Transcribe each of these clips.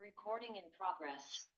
Recording in progress.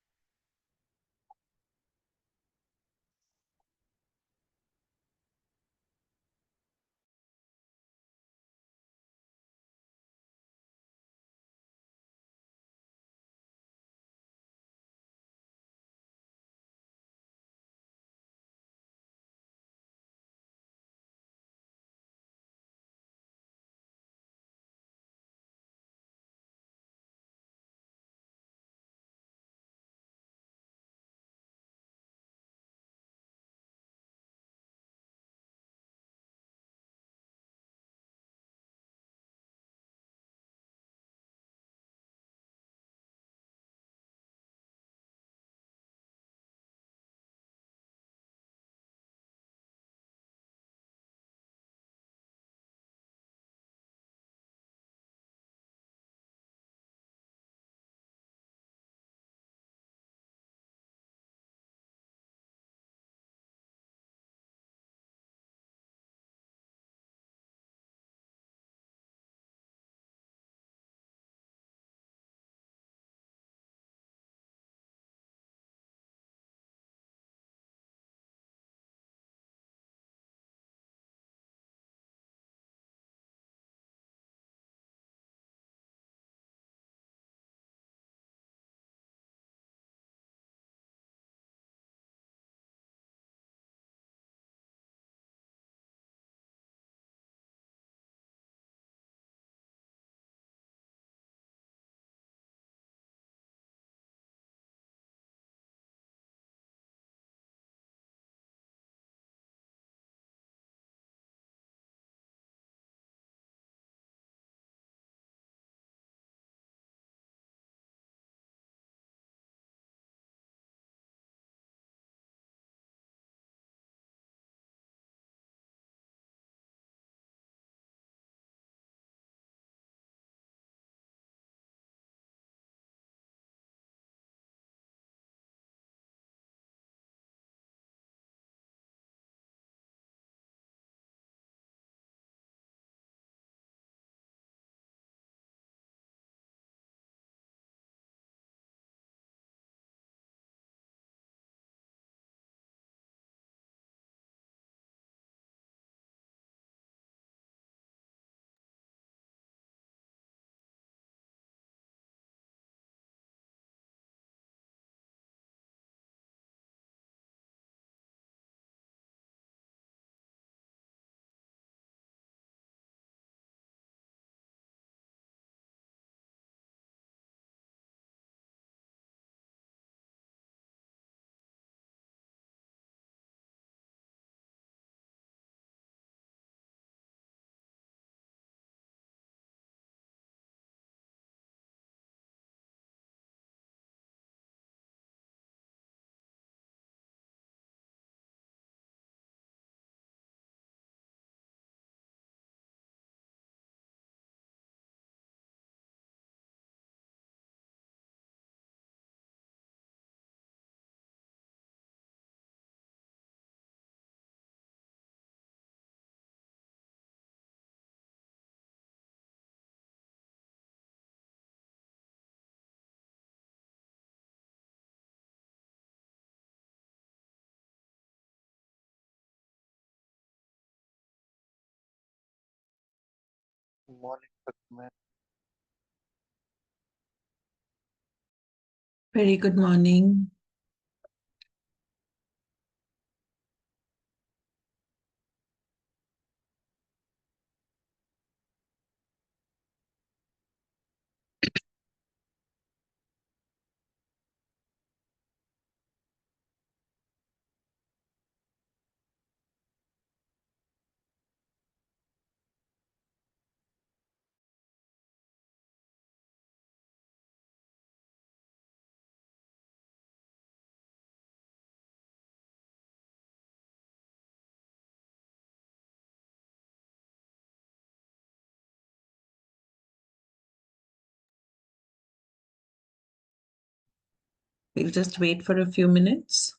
Morning, Sakshi. Very good morning. We'll just wait for a few minutes.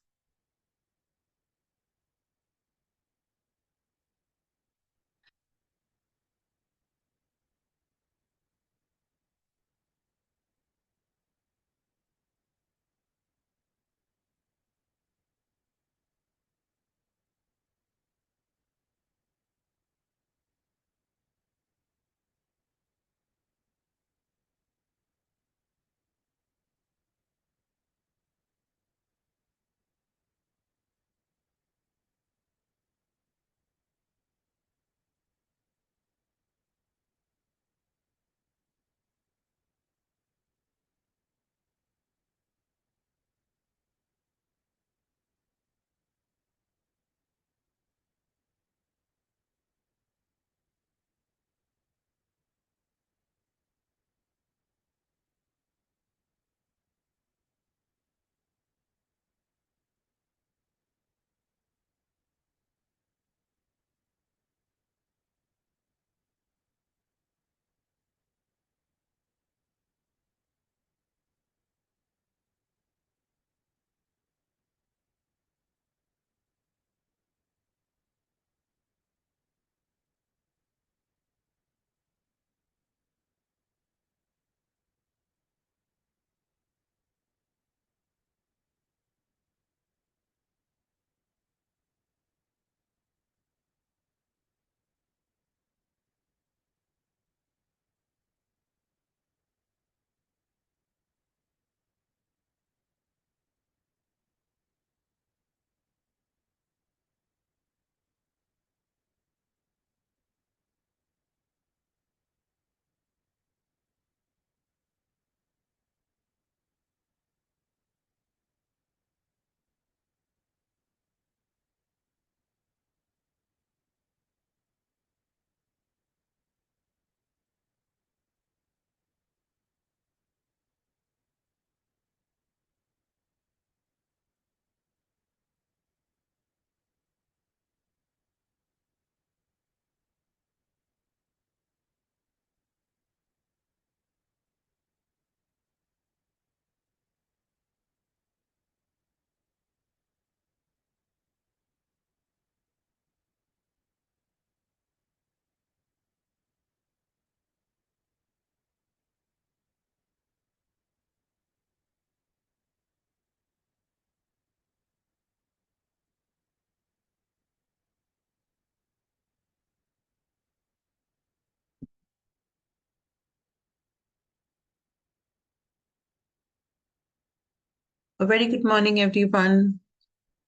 A very good morning, everyone.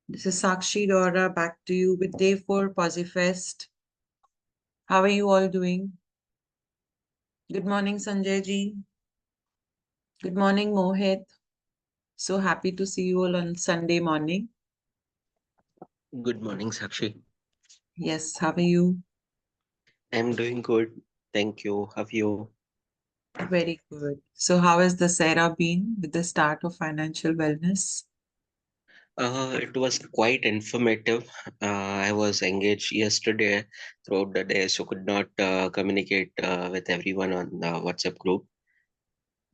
This is Sakshi Rohra back to you with day 4 PosiFest. How are you all doing? Good morning, Sanjay ji. Good morning, Mohit. So happy to see you all on Sunday morning. Good morning, Sakshi. Yes, how are you? I'm doing good. Thank you. Have you? Very good. So, how has the Sarah been with the start of financial wellness? It was quite informative. I was engaged yesterday throughout the day, so could not communicate with everyone on the WhatsApp group.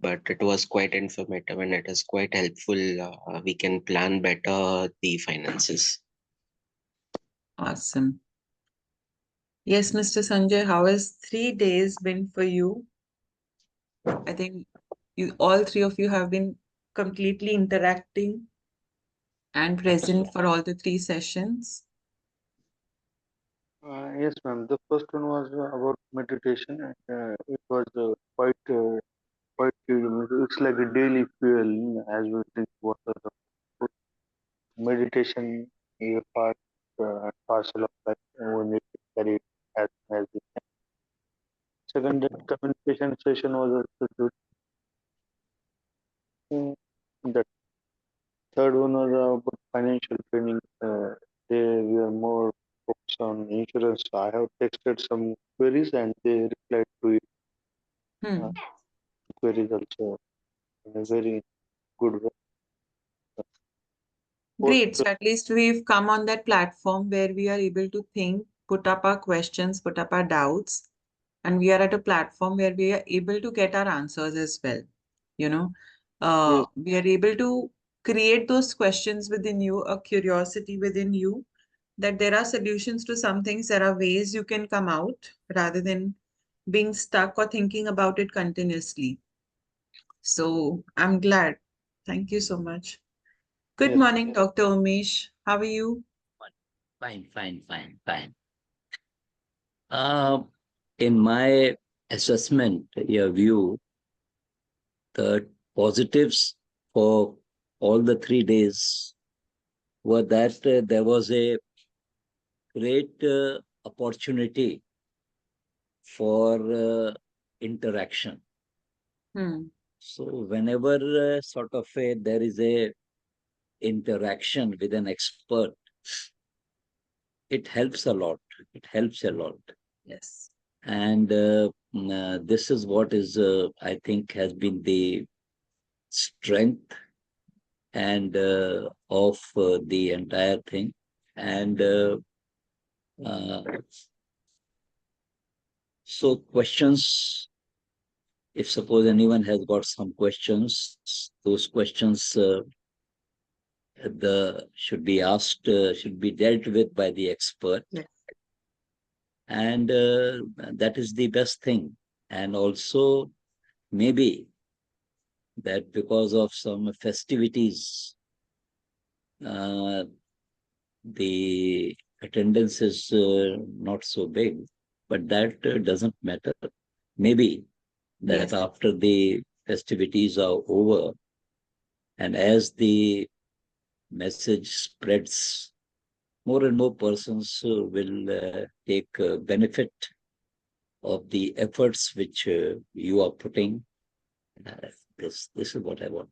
But it was quite informative and it is quite helpful. We can plan better the finances. Awesome. Yes, Mr. Sanjay, how has 3 days been for you? I think you all three of you have been completely interacting and present for all the 3 sessions. Yes, ma'am. The first one was about meditation, and it was it's like a daily fuel as we drink water. Meditation is a part and parcel of life, and we need to carry it as we can. Second, the communication session was also good. The third one was about financial training. They were more focused on insurance. So I have texted some queries, and they replied to it. Uh, Hmm. queries also in a very good way. Post, Great. So at least we've come on that platform where we are able to think, put up our questions, put up our doubts, and we are at a platform where we are able to get our answers as well. You know, yes, we are able to create those questions within you, a curiosity within you, that there are solutions to some things, there are ways you can come out rather than being stuck or thinking about it continuously. So I'm glad. Thank you so much. Good yes, morning, Dr. Umesh. How are you? Fine. Uh, in my assessment, your view, the positives for all the 3 days were that there was a great opportunity for interaction. Hmm. So whenever there is a interaction with an expert, it helps a lot. It helps a lot. Yes. And this is what is, I think, has been the strength and of the entire thing. And uh, so, questions. If suppose anyone has got some questions, those questions the should be asked, should be dealt with by the expert, Yes. and that is the best thing. And also, maybe that because of some festivities, uh, the attendance is not so big, but that doesn't matter. Maybe that Yes. after the festivities are over, and as the message spreads, more and more persons will take benefit of the efforts which you are putting. This is what I want.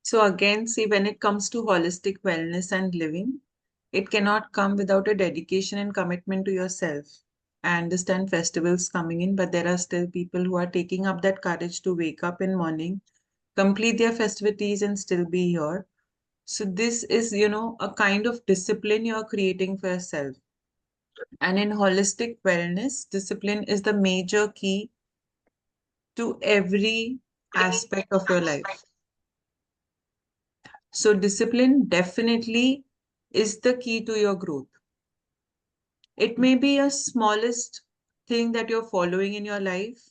So again, see, when it comes to holistic wellness and living, it cannot come without a dedication and commitment to yourself. I understand festivals coming in, but there are still people who are taking up that courage to wake up in morning, complete their festivities and still be here. So this is, a kind of discipline you're creating for yourself. And in holistic wellness, discipline is the major key to every aspect of your life. So discipline definitely is the key to your growth. It may be a smallest thing that you're following in your life,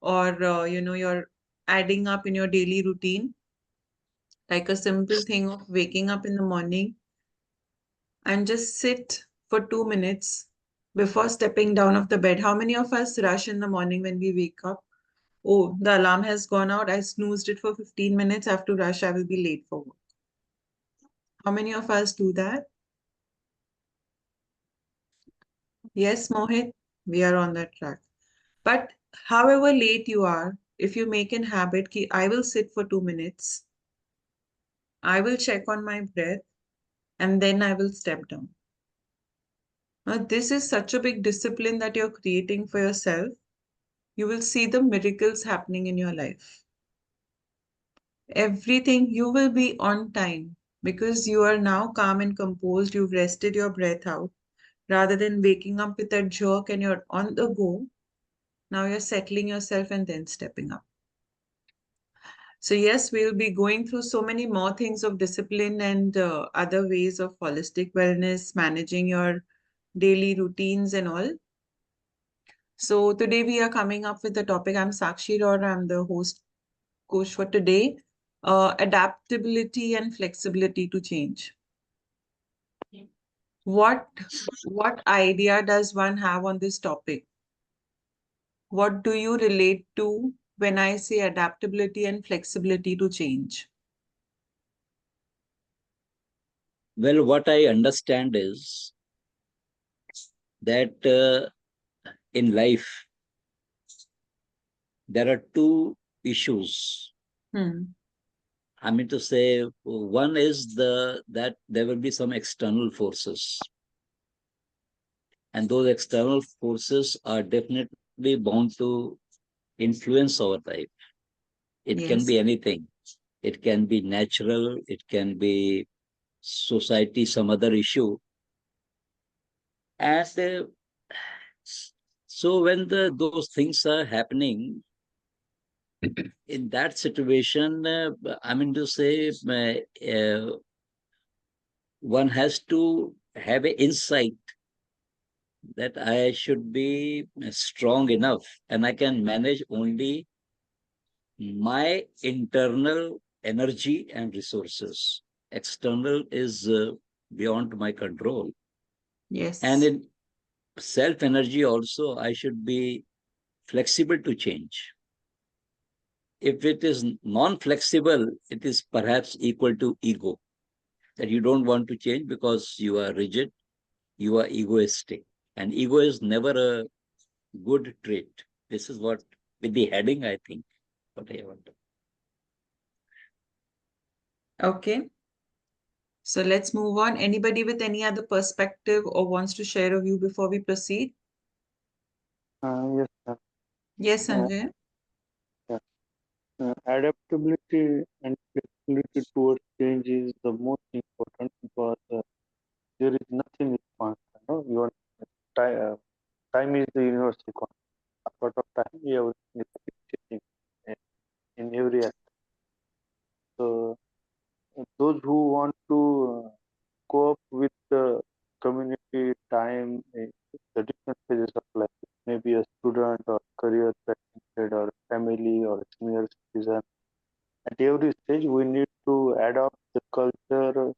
or you're adding up in your daily routine, like a simple thing of waking up in the morning and just sit for 2 minutes before stepping down of the bed. How many of us rush in the morning when we wake up? Oh, the alarm has gone out. I snoozed it for 15 minutes. I have to rush. I will be late for work. How many of us do that? Yes, Mohit, we are on that track. But however late you are, if you make an habit, ki I will sit for 2 minutes, I will check on my breath, and then I will step down. Now, this is such a big discipline that you're creating for yourself. You will see the miracles happening in your life. Everything you will be on time because you are now calm and composed. You've rested your breath out rather than waking up with that jerk and you're on the go. Now you're settling yourself and then stepping up. So, yes, we'll be going through so many more things of discipline and other ways of holistic wellness, managing your daily routines and all. So, today we are coming up with the topic. I'm Sakshi Rohra, I'm the host coach for today. Adaptability and flexibility to change. What what idea does one have on this topic? What do you relate to when I say adaptability and flexibility to change? Well, what I understand is that in life, there are two issues. Hmm. I mean to say, one is that there will be some external forces, and those external forces are definitely bound to influence our life. It can be Yes. anything. It can be natural. It can be society, some other issue. And so when those things are happening in that situation, I mean to say, one has to have an insight that I should be strong enough and I can manage only my internal energy and resources. External is beyond my control. And Yes. in self energy also, I should be flexible to change. If it is non flexible, it is perhaps equal to ego, that you don't want to change because you are rigid, you are egoistic. And ego is never a good trait. This is what, with the heading, I think, what I want to. Okay. So let's move on. Anybody with any other perspective or wants to share a view before we proceed? Yes, sir. Yes, Uh, Sanjay. yeah. Adaptability and flexibility towards change is the most important because there is nothing is constant. No? Your time is the universal constant. A lot of time, everything is changing uh, in every aspect. So, those who want to cope with the community time, the different phases of life, maybe a student or career oriented or family or senior citizen. At every stage, we need to adopt the culture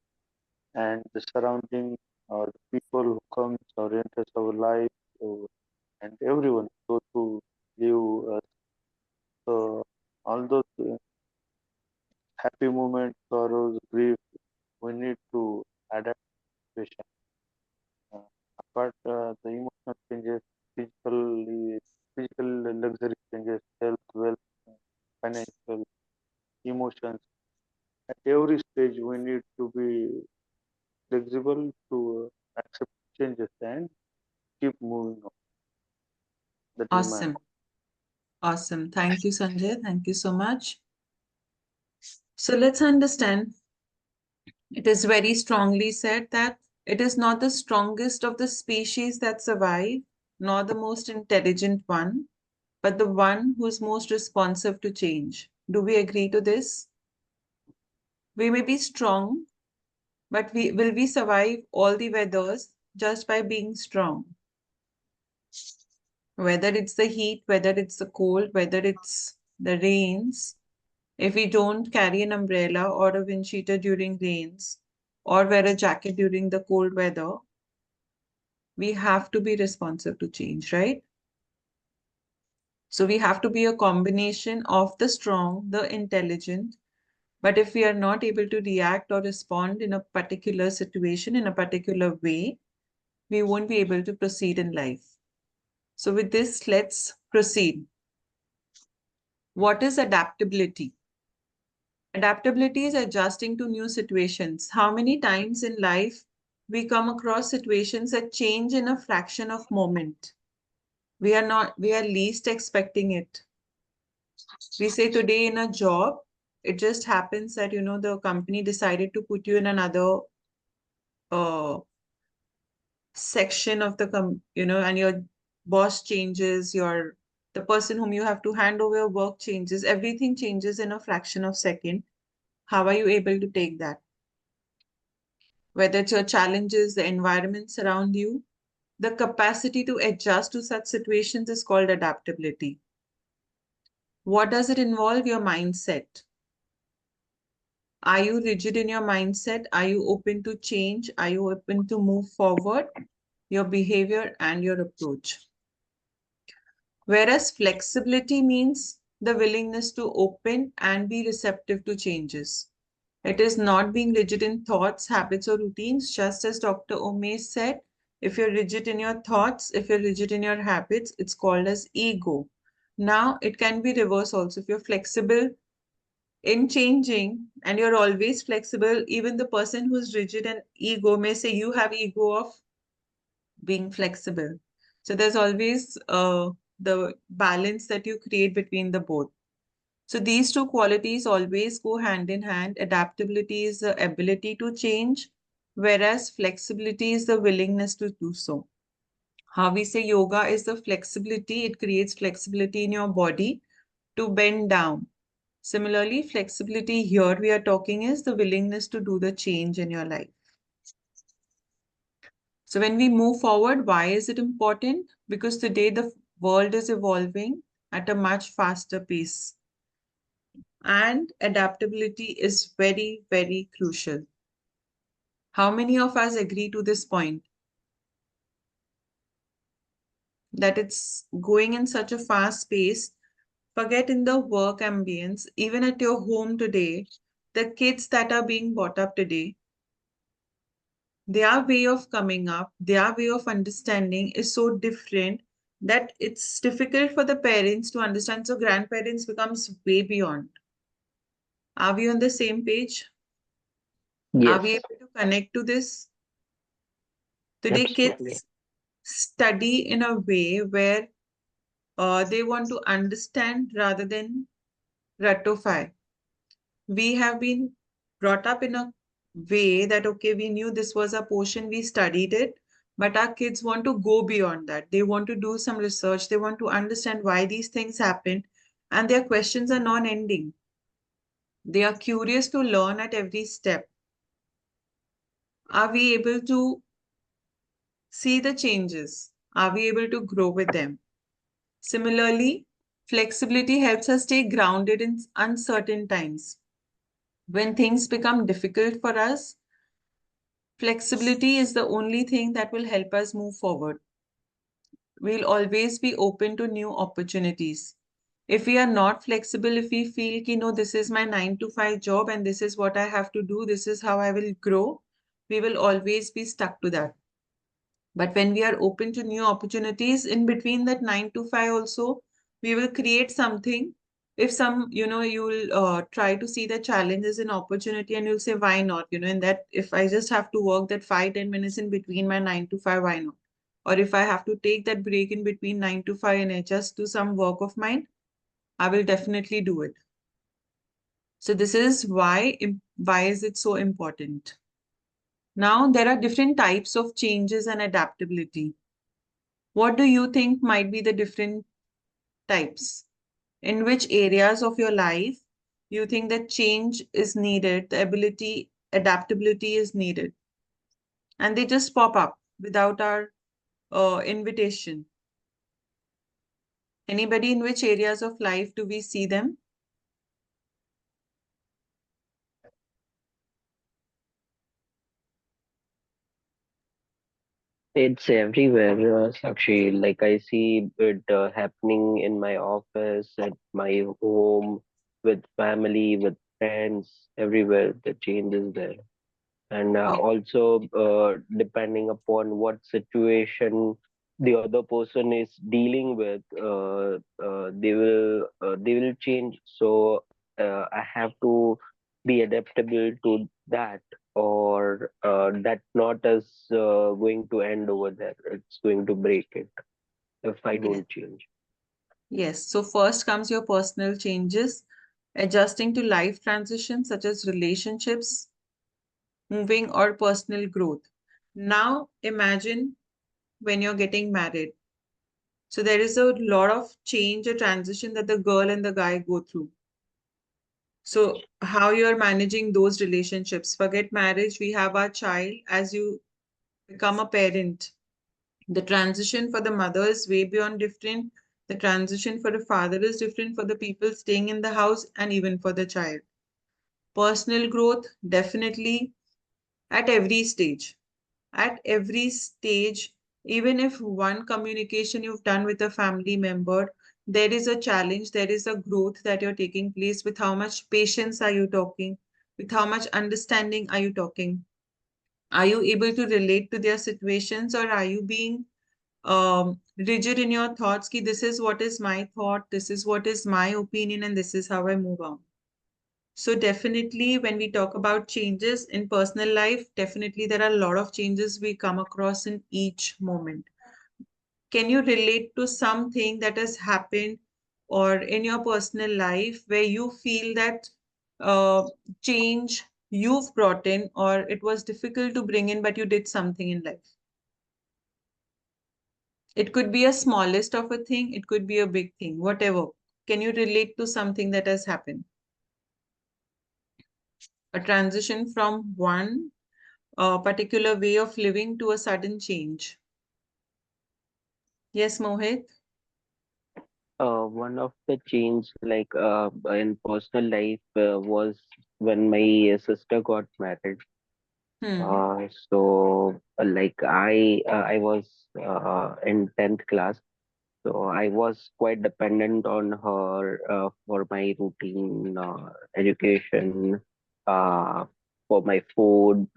and the surrounding or the people who comes or enters our life and everyone those who live. So all those happy moments, sorrows, grief, we need to adapt situation. Uh, apart the emotional changes, physically, physical luxury changes, health, wealth, financial, emotions. At every stage, we need to be flexible to accept changes and keep moving on. That is my Awesome. Awesome. Thank you, Sanjay. Thank you so much. So let's understand. It is very strongly said that it is not the strongest of the species that survive, nor the most intelligent one, but the one who is most responsive to change. Do we agree to this? We may be strong, but will we survive all the weathers just by being strong? Whether it's the heat, whether it's the cold, whether it's the rains, if we don't carry an umbrella or a wind cheater during rains or wear a jacket during the cold weather, we have to be responsive to change, right? So we have to be a combination of the strong, the intelligent, But if we are not able to react or respond in a particular situation in a particular way, we won't be able to proceed in life. So, with this, let's proceed. What is adaptability? Adaptability is adjusting to new situations. How many times in life we come across situations that change in a fraction of moment? We are least expecting it. We say today in a job, it just happens that, the company decided to put you in another uh, section of and your boss changes, the person whom you have to hand over your work changes, everything changes in a fraction of second. How are you able to take that? Whether it's your challenges, the environments around you, the capacity to adjust to such situations is called adaptability. What does it involve? Your mindset. Are you rigid in your mindset? Are you open to change? Are you open to move forward? Your behavior and your approach. Whereas flexibility means the willingness to open and be receptive to changes. It is not being rigid in thoughts, habits, or routines, just as Dr. Omay said. If you're rigid in your thoughts, if you're rigid in your habits, it's called as ego. Now, it can be reverse also. If you're flexible in changing and you're always flexible, even the person who's rigid and ego may say you have ego of being flexible. So there's always the balance that you create between the both. So these two qualities always go hand in hand. Adaptability is the ability to change, whereas flexibility is the willingness to do so. How we say yoga is the flexibility, it creates flexibility in your body to bend down. Similarly, flexibility here we are talking is the willingness to do the change in your life. So when we move forward, why is it important? Because today the world is evolving at a much faster pace. And adaptability is very, very crucial. How many of us agree to this point? That it's going in such a fast pace. Forget in the work ambience, even at your home today, the kids that are being brought up today, their way of coming up, their way of understanding is so different that it's difficult for the parents to understand. So grandparents becomes way beyond. Are we on the same page? Are we Yes, able to connect to this? Today, absolutely. kids study in a way where they want to understand rather than ratify. We have been brought up in a way that, okay, we knew this was a portion, we studied it, but our kids want to go beyond that. They want to do some research, they want to understand why these things happen, and their questions are non ending. They are curious to learn at every step. Are we able to see the changes? Are we able to grow with them? Similarly, flexibility helps us stay grounded in uncertain times. When things become difficult for us, flexibility is the only thing that will help us move forward. We'll always be open to new opportunities. If we are not flexible, if we feel, no, this is my 9 to 5 job and this is what I have to do, this is how I will grow, we will always be stuck to that. But when we are open to new opportunities in between that 9 to 5 also, we will create something. If you will try to see the challenge as an opportunity and you'll say, why not? In that, if I just have to work that 5-10 minutes in between my 9 to 5, why not? Or if I have to take that break in between 9 to 5 and adjust to some work of mine, I will definitely do it. So this is why is it so important? Now, there are different types of changes and adaptability. What do you think might be the different types? In which areas of your life you think that change is needed, the ability, adaptability is needed, and they just pop up without our invitation? Anybody, in which areas of life do we see them? It's everywhere, Sakshi. Like I see it happening in my office, at my home, with family, with friends, everywhere the change is there. And Yeah. also, depending upon what situation the other person is dealing with, they will change. So I have to be adaptable to that, or that not is going to end over there. It's going to break it if I Yes. don't change. Yes. So first comes your personal changes, adjusting to life transitions such as relationships, moving, or personal growth. Now imagine when you're getting married. So there is a lot of change or transition that the girl and the guy go through. So how you're managing those relationships. Forget marriage, we have our child. As you become a parent, the transition for the mother is way beyond different. The transition for the father is different for the people staying in the house and even for the child. Personal growth, definitely at every stage. At every stage, even if one communication you've done with a family member, there is a challenge, there is a growth that you're taking place. With how much patience are you talking? With how much understanding are you talking? Are you able to relate to their situations, or are you being rigid in your thoughts? Ki this is what is my thought, this is what is my opinion, and this is how I move on. So definitely when we talk about changes in personal life, definitely there are a lot of changes we come across in each moment. Can you relate to something that has happened or in your personal life where you feel that uh, change you've brought in, or it was difficult to bring in, but you did something in life? It could be a smallest of a thing, it could be a big thing, whatever. Can you relate to something that has happened? A transition from one particular way of living to a sudden change. Yes, Mohit? One of the change, like in personal life, was when my sister got married. Hmm. Like I was in 10th class, so I was quite dependent on her for my routine education, uh, for my food,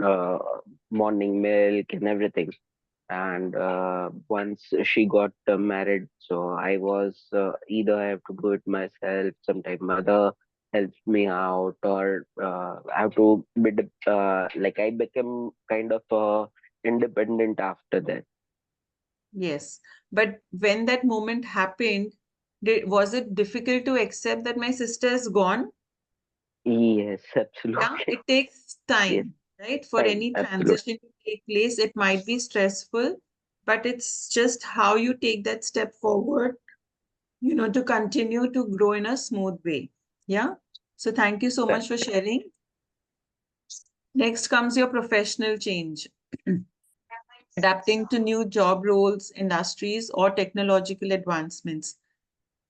morning milk, and everything. And once she got married, so I was either I have to do it myself, sometime mother helps me out, or I have to like I became kind of independent after that. Yes. But when that moment happened, was it difficult to accept that my sister is gone? Yes, Yeah, absolutely. it takes Yes, time, right? For time, any absolutely. transition to take place, it might be stressful, but it's just how you take that step forward, to continue to grow in a smooth way. Yeah. So thank you so Right. much for sharing. Next comes your professional change, adapting to new job roles, industries, or technological advancements.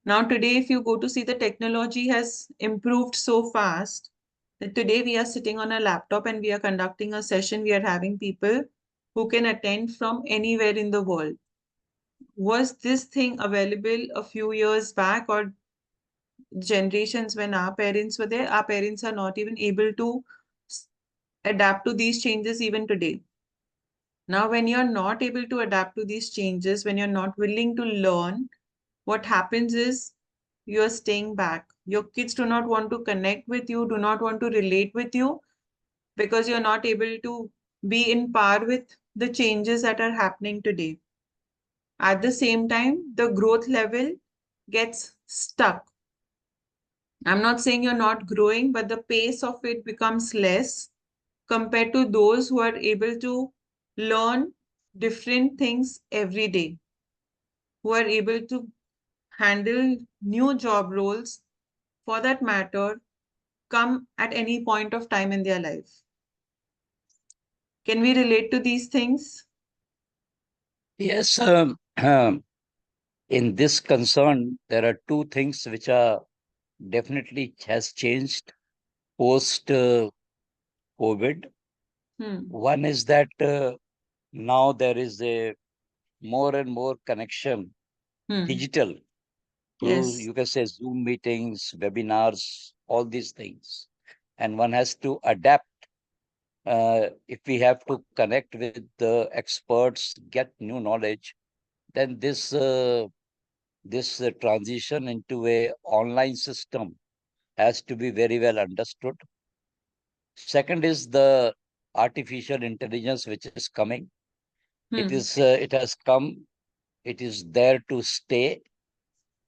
Now, today, if you go to see, the technology has improved so fast that today we are sitting on a laptop and we are conducting a session. We are having people who can attend from anywhere in the world. Was this thing available a few years back, or generations when our parents were there? Our parents are not even able to adapt to these changes even today. Now, when you're not able to adapt to these changes, when you're not willing to learn, what happens is you're staying back. Your kids do not want to connect with you, do not want to relate with you, because you're not able to be in par with the changes that are happening today. At the same time, the growth level gets stuck. I'm not saying you're not growing, but the pace of it becomes less compared to those who are able to learn different things every day, who are able to handle new job roles, for that matter, come at any point of time in their life. Can we relate to these things? Yes, in this concern, there are two things which are definitely has changed post COVID. Hmm. One is that now there is a more and more connection Hmm. digital through, Yes. you can say, Zoom meetings, webinars, all these things. and one has to adapt. If we have to connect with the experts, get new knowledge, then this transition into a online system has to be very well understood. Second is the artificial intelligence which is coming. Hmm. It has come. It is there to stay.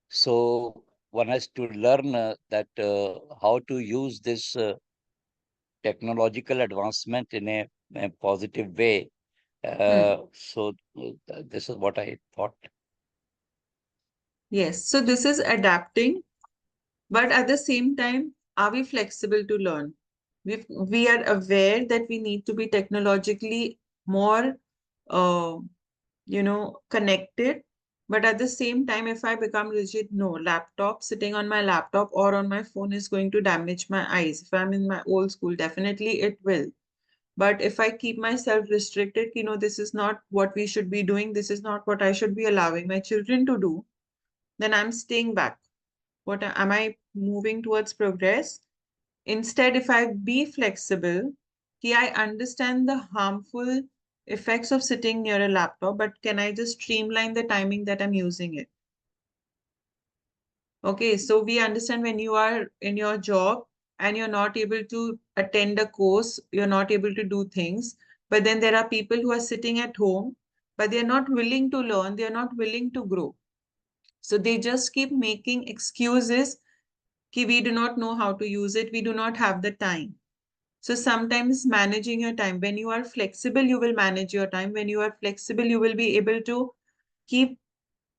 So one has to learn that how to use this technological advancement in a positive way. Hmm. This is what I thought. Yes. So this is adapting, but at the same time, are we flexible to learn? We are aware that we need to be technologically more, uh, connected. But at the same time, if I become rigid, no, laptop, sitting on my laptop or on my phone is going to damage my eyes. If I'm in my old school, definitely it will. But if I keep myself restricted, this is not what we should be doing. This is not what I should be allowing my children to do. Then I'm staying back. What am I moving towards progress? Instead, if I be flexible, I understand the harmful effects of sitting near a laptop, but can I just streamline the timing that I'm using it? Okay, so we understand when you are in your job and you're not able to attend a course, you're not able to do things, but then there are people who are sitting at home, but they're not willing to learn, they're not willing to grow. So they just keep making excuses कि we do not know how to use it, we do not have the time. So sometimes managing your time, when you are flexible, you will manage your time. When you are flexible, you will be able to keep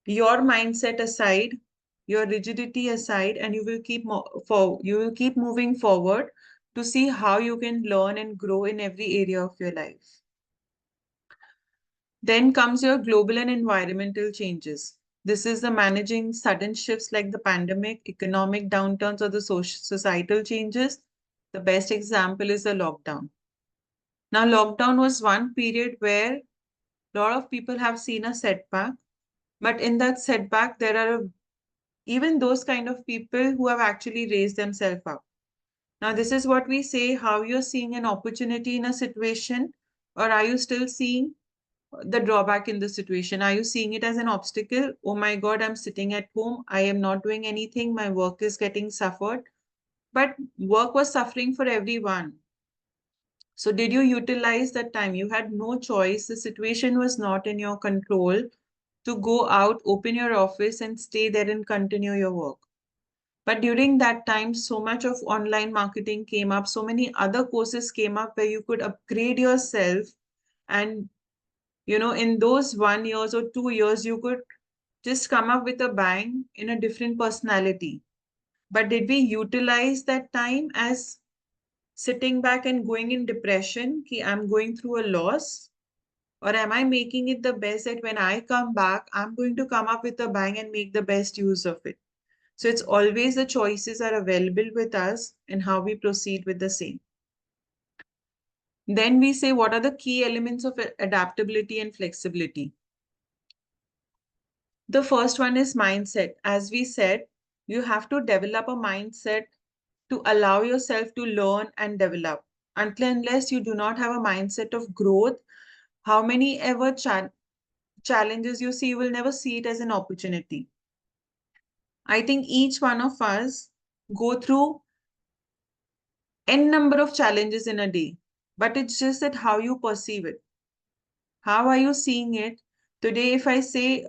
your mindset aside, your rigidity aside, and you will you will keep moving forward to see how you can learn and grow in every area of your life. Then comes your global and environmental changes. This is the managing sudden shifts like the pandemic, economic downturns, or the societal changes. The best example is the lockdown. Now, lockdown was one period where a lot of people have seen a setback, but in that setback, there are even those kind of people who have actually raised themselves up. Now, this is what we say, how you're seeing an opportunity in a situation, or are you still seeing the drawback in the situation? Are you seeing it as an obstacle? Oh my God, I'm sitting at home. I am not doing anything. My work is getting suffered. But work was suffering for everyone. So, did you utilize that time? You had no choice. The situation was not in your control to go out, open your office, and stay there and continue your work. But during that time, so much of online marketing came up, so many other courses came up where you could upgrade yourself. And, in those 1 years or 2 years, you could just come up with a bang in a different personality. But did we utilize that time as sitting back and going in depression? Ki I'm going through a loss. Or am I making it the best that when I come back, I'm going to come up with a bang and make the best use of it? So it's always the choices are available with us and how we proceed with the same. Then we say, what are the key elements of adaptability and flexibility? The first one is mindset. As we said, you have to develop a mindset to allow yourself to learn and develop. Until unless you do not have a mindset of growth, how many ever challenges you see, you will never see it as an opportunity. I think each one of us go through n number of challenges in a day, but it's just that how you perceive it. How are you seeing it? Today, if I say,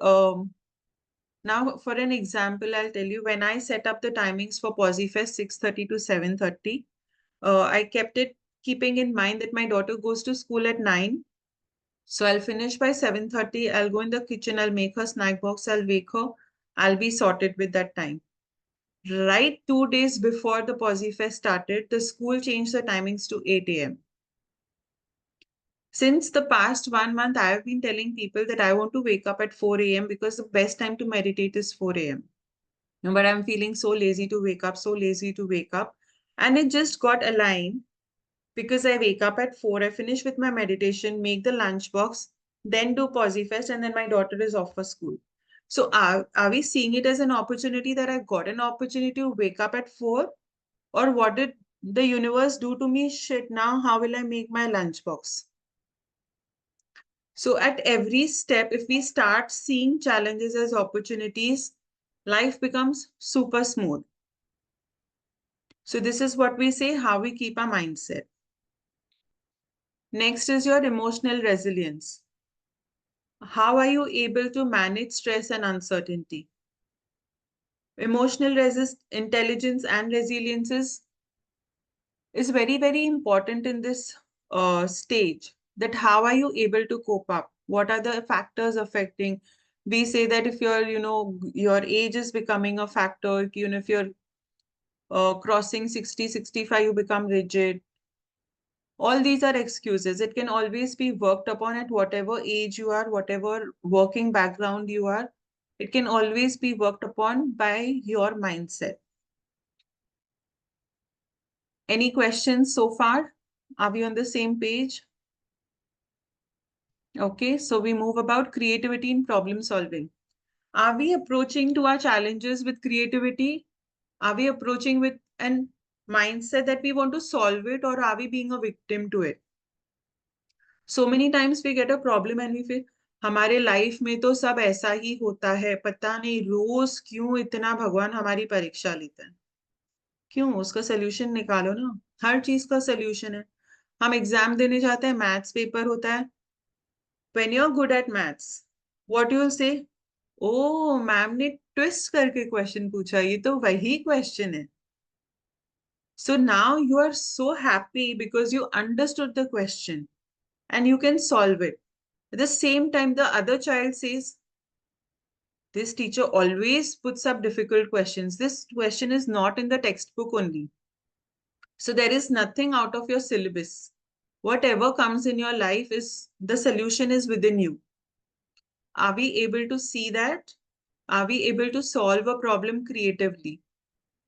now for an example, I'll tell you when I set up the timings for PosiFest 6:30 to 7:30, I kept it keeping in mind that my daughter goes to school at 9. So I'll finish by 7:30. I'll go in the kitchen, I'll make her snack box, I'll wake her, I'll be sorted with that time. Right 2 days before the PosiFest started, the school changed the timings to 8 a.m. Since the past 1 month, I have been telling people that I want to wake up at 4 a.m. because the best time to meditate is 4 a.m. But I'm feeling so lazy to wake up, so lazy to wake up. And it just got aligned because I wake up at 4, I finish with my meditation, make the lunch box, then do PosiFest, and then my daughter is off for school. So are we seeing it as an opportunity that I got an opportunity to wake up at 4? Or what did the universe do to me shit now? How will I make my lunchbox? So at every step, if we start seeing challenges as opportunities, life becomes super smooth. So this is what we say, how we keep our mindset. Next is your emotional resilience. How are you able to manage stress and uncertainty? Emotional intelligence and resilience is very, very important in this stage. That how are you able to cope up? What are the factors affecting? We say that if your age is becoming a factor, if you're crossing 60, 65, you become rigid. All these are excuses. It can always be worked upon at whatever age you are, whatever working background you are. It can always be worked upon by your mindset. Any questions so far? Are we on the same page? Okay, so we move about creativity in problem solving. Are we approaching to our challenges with creativity? Are we approaching with an mindset that we want to solve it, or are we being a victim to it? So many times we get a problem and we feel हमारे life में तो सब ऐसा ही होता है, पता नहीं रोज क्यों इतना भगवान हमारी परीक्षा लेता है। क्यों? उसका सोल्यूशन निकालो ना। हर चीज का सोल्यूशन है। हम एग्जाम देने जाते हैं, मैथ्स पेपर होता है। When you're good at maths, what you'll say? Oh ma'am ने ट्विस्ट करके क्वेश्चन पूछा, ये तो वही क्वेश्चन है। So now you are so happy because you understood the question and you can solve it. At the same time, the other child says, this teacher always puts up difficult questions. This question is not in the textbook only. So there is nothing out of your syllabus. Whatever comes in your life is the solution is within you. Are we able to see that? Are we able to solve a problem creatively?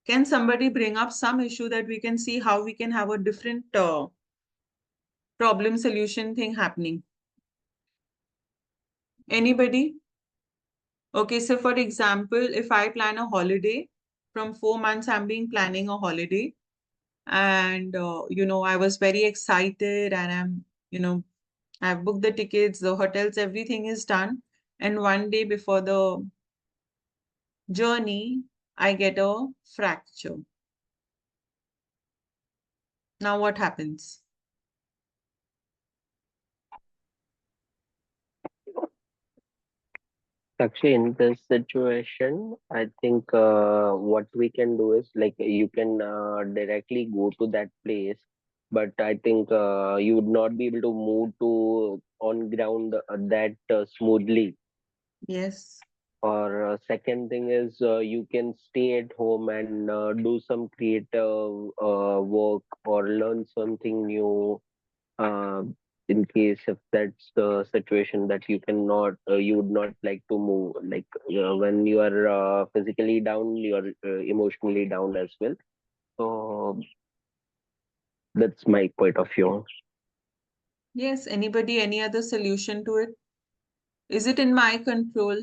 Can somebody bring up some issue that we can see how we can have a different problem solution thing happening? Anybody? Okay, so for example, if I plan a holiday, from 4 months, I'm being planning a holiday. And, I was very excited and I've booked the tickets, the hotels, everything is done. And one day before the journey, I get a fracture. Now what happens? Actually, in this situation, I think what we can do is like you can directly go to that place, but I think you would not be able to move to on ground that smoothly. Yes. Or second thing is you can stay at home and do some creative work or learn something new. Uh, in case if that's the situation that you cannot, you would not like to move. Like when you are physically down, you are emotionally down as well. So that's my point of view. Yes. Anybody, any other solution to it? Is it in my control?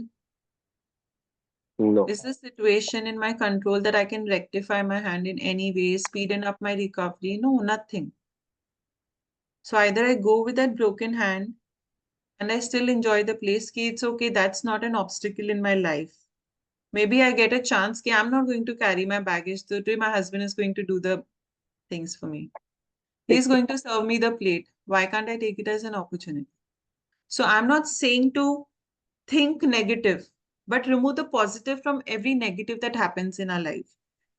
No. Is the situation in my control that I can rectify my hand in any way, speeden up my recovery? No, nothing. So either I go with that broken hand and I still enjoy the place. Ki it's okay, that's not an obstacle in my life. Maybe I get a chance ki I'm not going to carry my baggage. So today my husband is going to do the things for me. He's going to serve me the plate. Why can't I take it as an opportunity? So I'm not saying to think negative, but remove the positive from every negative that happens in our life.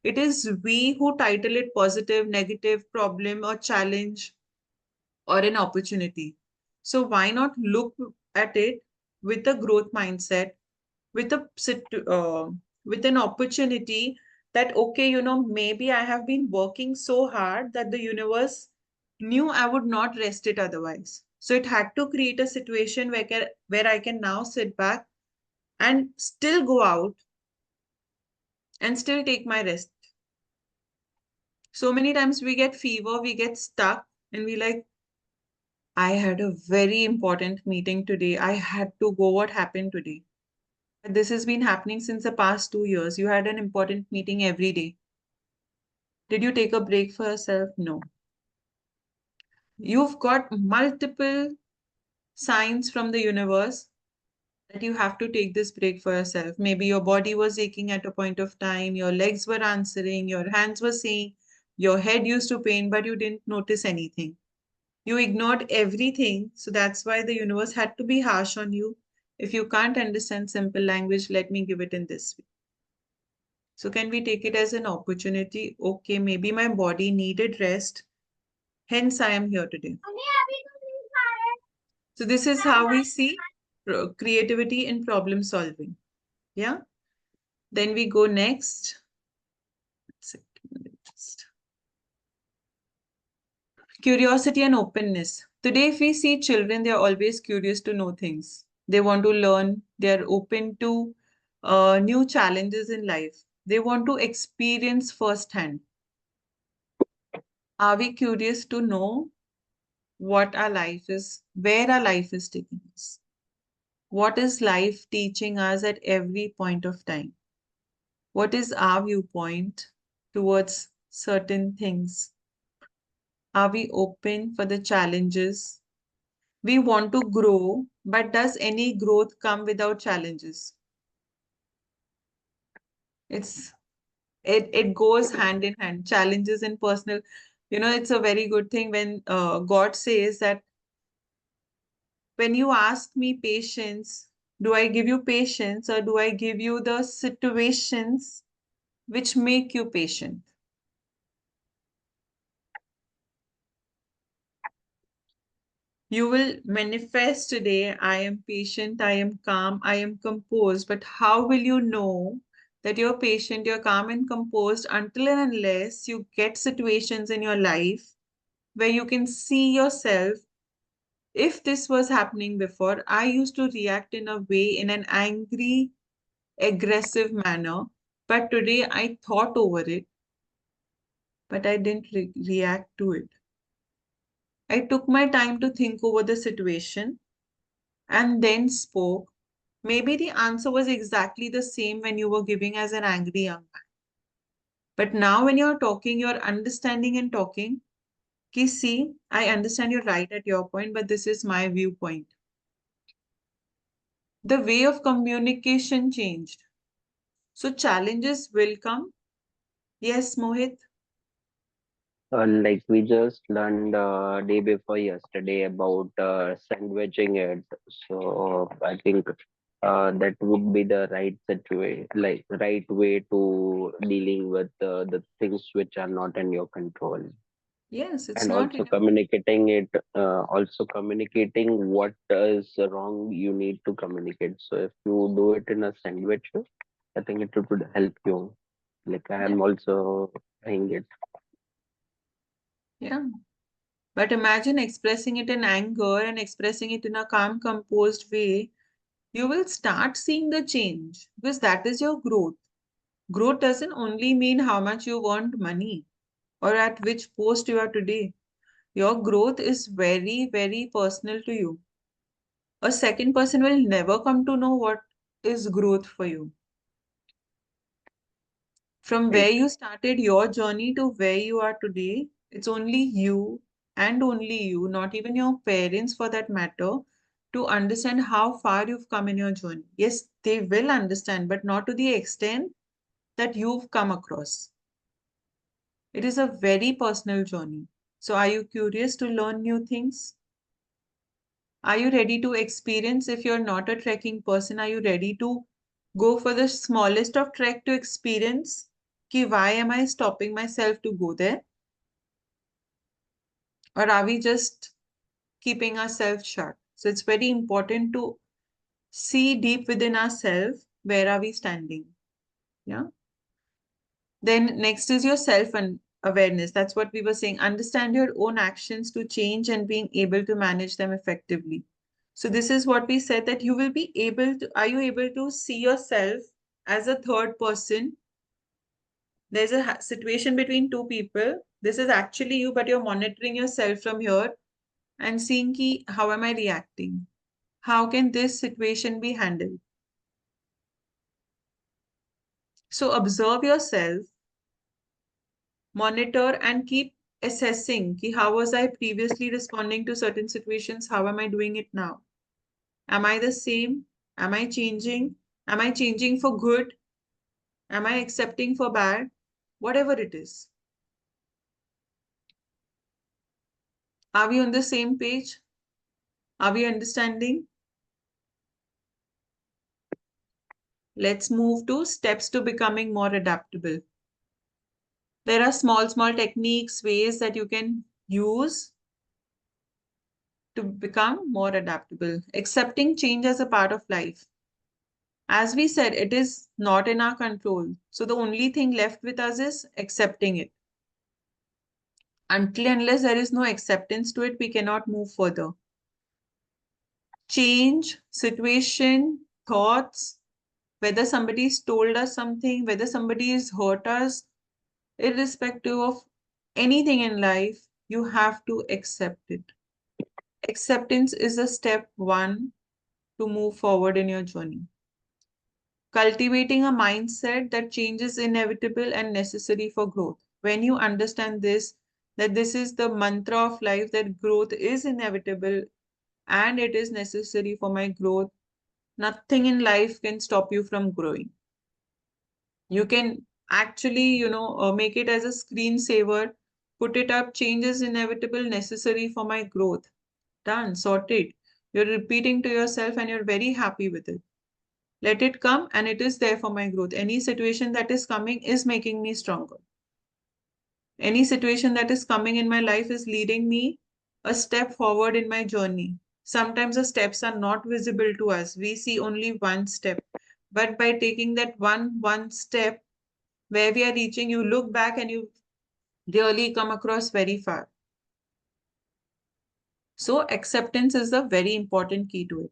It is we who title it positive, negative, problem, or challenge, or an opportunity. So why not look at it with a growth mindset, with with an opportunity that okay, maybe I have been working so hard that the universe knew I would not rest it otherwise. So it had to create a situation where I can now sit back and still go out and still take my rest. So many times we get fever, we get stuck, and we like, I had a very important meeting today. I had to go. What happened today? This has been happening since the past 2 years. You had an important meeting every day. Did you take a break for yourself? No. You've got multiple signs from the universe that you have to take this break for yourself. Maybe your body was aching at a point of time, your legs were answering, your hands were saying, your head used to pain, but you didn't notice anything. You ignored everything. So that's why the universe had to be harsh on you. If you can't understand simple language, let me give it in this way. So can we take it as an opportunity? Okay, maybe my body needed rest. Hence, I am here today. So this is how we see creativity in problem solving. Yeah. Then we go next. Curiosity and openness. Today, if we see children, they are always curious to know things. They want to learn. They are open to new challenges in life. They want to experience firsthand. Are we curious to know what our life is, where our life is taking us? What is life teaching us at every point of time? What is our viewpoint towards certain things? Are we open for the challenges? We want to grow, but does any growth come without challenges? It's it goes hand in hand. Challenges and personal, it's a very good thing when God says that when you ask me patience, do I give you patience or do I give you the situations which make you patient? You will manifest today, I am patient, I am calm, I am composed. But how will you know that you're patient, you're calm and composed until and unless you get situations in your life where you can see yourself? If this was happening before, I used to react in a way, in an angry, aggressive manner. But today I thought over it, but I didn't react to it. I took my time to think over the situation and then spoke. Maybe the answer was exactly the same when you were giving as an angry young man. But now when you're talking, you're understanding and talking. Ki, see, I understand you're right at your point, but this is my viewpoint. The way of communication changed. So challenges will come. Yes, Mohit. Like we just learned day before yesterday about sandwiching it. So I think that would be the right situation, like right way to dealing with the things which are not in your control, Yes, it's and not also in. communicating it. Also communicating what is wrong. You need to communicate. So if you do it in a sandwich way, I think it would help you. Like I Yeah. am also saying it. Yeah. But imagine expressing it in anger and expressing it in a calm, composed way. You will start seeing the change because that is your growth. Growth doesn't only mean how much you earned money or at which post you are today. Your growth is very, very personal to you. A second person will never come to know what is growth for you. From Right. where you started your journey to where you are today, it's only you and only you, not even your parents for that matter, to understand how far you've come in your journey. Yes, they will understand, but not to the extent that you've come across. It is a very personal journey. So, are you curious to learn new things? Are you ready to experience? If you're not a trekking person, are you ready to go for the smallest of trek to experience? Ki, why am I stopping myself to go there? Or are we just keeping ourselves shut? So it's very important to see deep within ourselves where are we standing. Yeah. Then next is your self awareness. That's what we were saying. Understand your own actions to change and being able to manage them effectively. So this is what we said, that you will be able to, are you able to see yourself as a third person? There's a situation between two people. This is actually you, but you're monitoring yourself from here and seeing ki, how am I reacting? How can this situation be handled? So observe yourself Monitor and keep assessing ki how was I previously responding to certain situations? How am I doing it now? Am I the same? Am I changing? Am I changing for good? Am I accepting for bad? Whatever it is. Are we on the same page? Are we understanding? Let's move to steps to becoming more adaptable. There are small techniques, ways that you can use to become more adaptable. Accepting change as a part of life. As we said, it is not in our control. So the only thing left with us is accepting it. Until unless there is no acceptance to it, we cannot move further. Change, situation, thoughts, whether somebody's told us something, whether somebody has hurt us, irrespective of anything in life, you have to accept it. Acceptance is a step one to move forward in your journey. Cultivating a mindset that change is inevitable and necessary for growth. When you understand this, that this is the mantra of life, that growth is inevitable and it is necessary for my growth, nothing in life can stop you from growing. You can actually, make it as a screensaver, put it up, change is inevitable, necessary for my growth. Done, sorted. You're repeating to yourself and you're very happy with it. Let it come and it is there for my growth. Any situation that is coming is making me stronger. Any situation that is coming in my life is leading me a step forward in my journey. Sometimes the steps are not visible to us. We see only one step. But by taking that one step where we are reaching, you look back and you really come across very far. So acceptance is a very important key to it.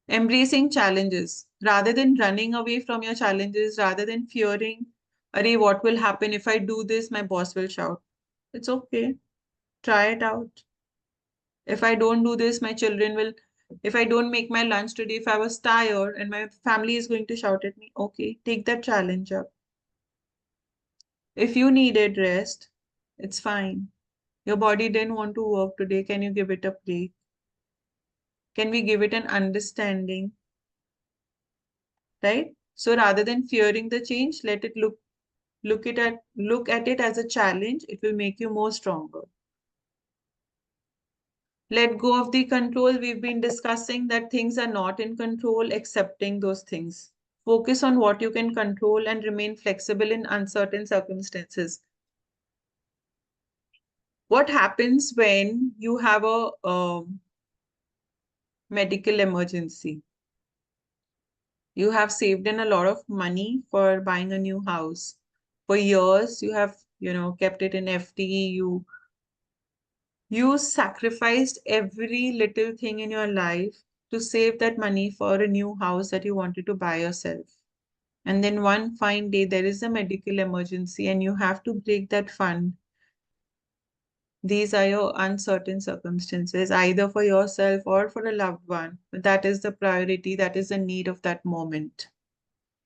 Embracing challenges rather than running away from your challenges, rather than fearing, Arey, what will happen if I do this? My boss will shout. It's okay. Try it out. If I don't do this, my children will. If I don't make my lunch today, if I was tired and my family is going to shout at me, okay, take that challenge up. If you needed rest, it's fine. Your body didn't want to work today. Can you give it a break? Can we give it an understanding? Right? So rather than fearing the change, let it look at it as a challenge. It will make you more stronger. Let go of the control. We've been discussing that things are not in control, accepting those things. Focus on what you can control and remain flexible in uncertain circumstances. What happens when you have a medical emergency? You have saved in a lot of money for buying a new house. For years, you have, kept it in FD. You sacrificed every little thing in your life to save that money for a new house that you wanted to buy yourself. And then one fine day, there is a medical emergency and you have to break that fund. These are your uncertain circumstances, either for yourself or for a loved one. But that is the priority, that is the need of that moment.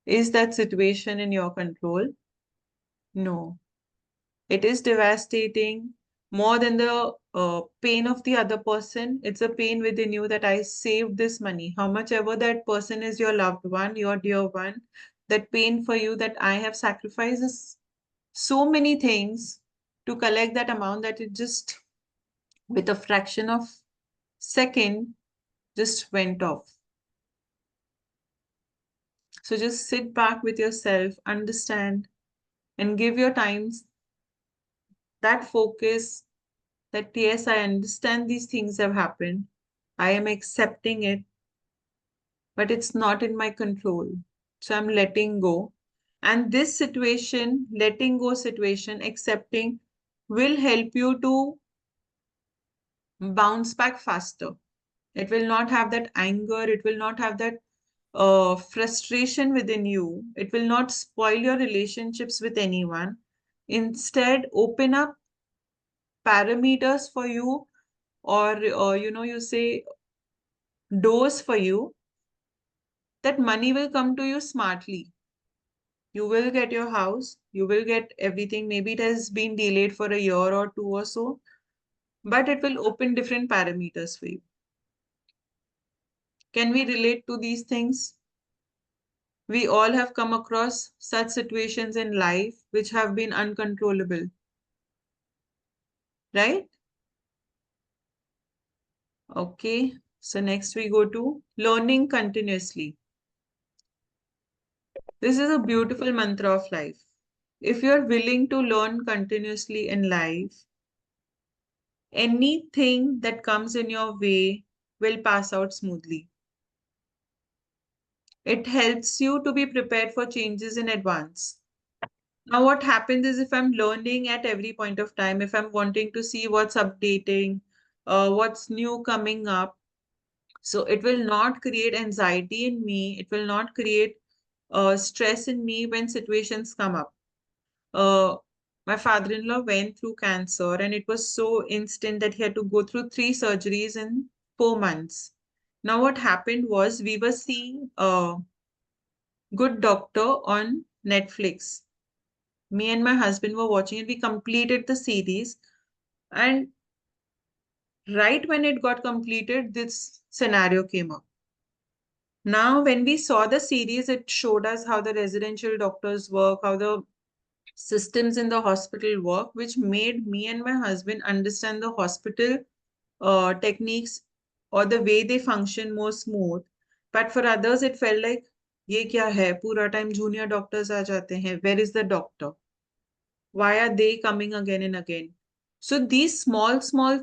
Is that situation in your control? No. It is devastating more than the pain of the other person. It's a pain within you that I saved this money. How much ever that person is your loved one, your dear one, that pain for you that I have sacrificed so many things to collect that amount that it just, with a fraction of second, just went off. So just sit back with yourself, understand, and give your times that focus that yes, I understand these things have happened. I am accepting it, but it's not in my control. So I'm letting go. And this situation, letting go situation, accepting, will help you to bounce back faster. It will not have that anger. It will not have that frustration within you. It will not spoil your relationships with anyone. Instead, open up parameters for you, or you say doors for you, that money will come to you smartly. You will get your house, you will get everything. Maybe it has been delayed for a year or two or so, but it will open different parameters for you. Can we relate to these things? We all have come across such situations in life which have been uncontrollable, right? Okay, so next we go to learning continuously. This is a beautiful mantra of life. If you're willing to learn continuously in life, anything that comes in your way will pass out smoothly. It helps you to be prepared for changes in advance. Now, what happens is if I'm learning at every point of time, if I'm wanting to see what's updating, what's new coming up, so it will not create anxiety in me. It will not create stress in me when situations come up. Uh, my father-in-law went through cancer, and it was so instant that he had to go through 3 surgeries in 4 months. Now, what happened was we were seeing a good doctor on Netflix. Me and my husband were watching it. We completed the series, and right when it got completed, this scenario came up. Now, when we saw the series, it showed us how the residential doctors work, how the systems in the hospital work, which made me and my husband understand the hospital techniques or the way they function more smooth. But for others, it felt like, ये क्या है? पूरा time junior doctors आ जाते हैं. Where is the doctor? Why are they coming again and again? So these small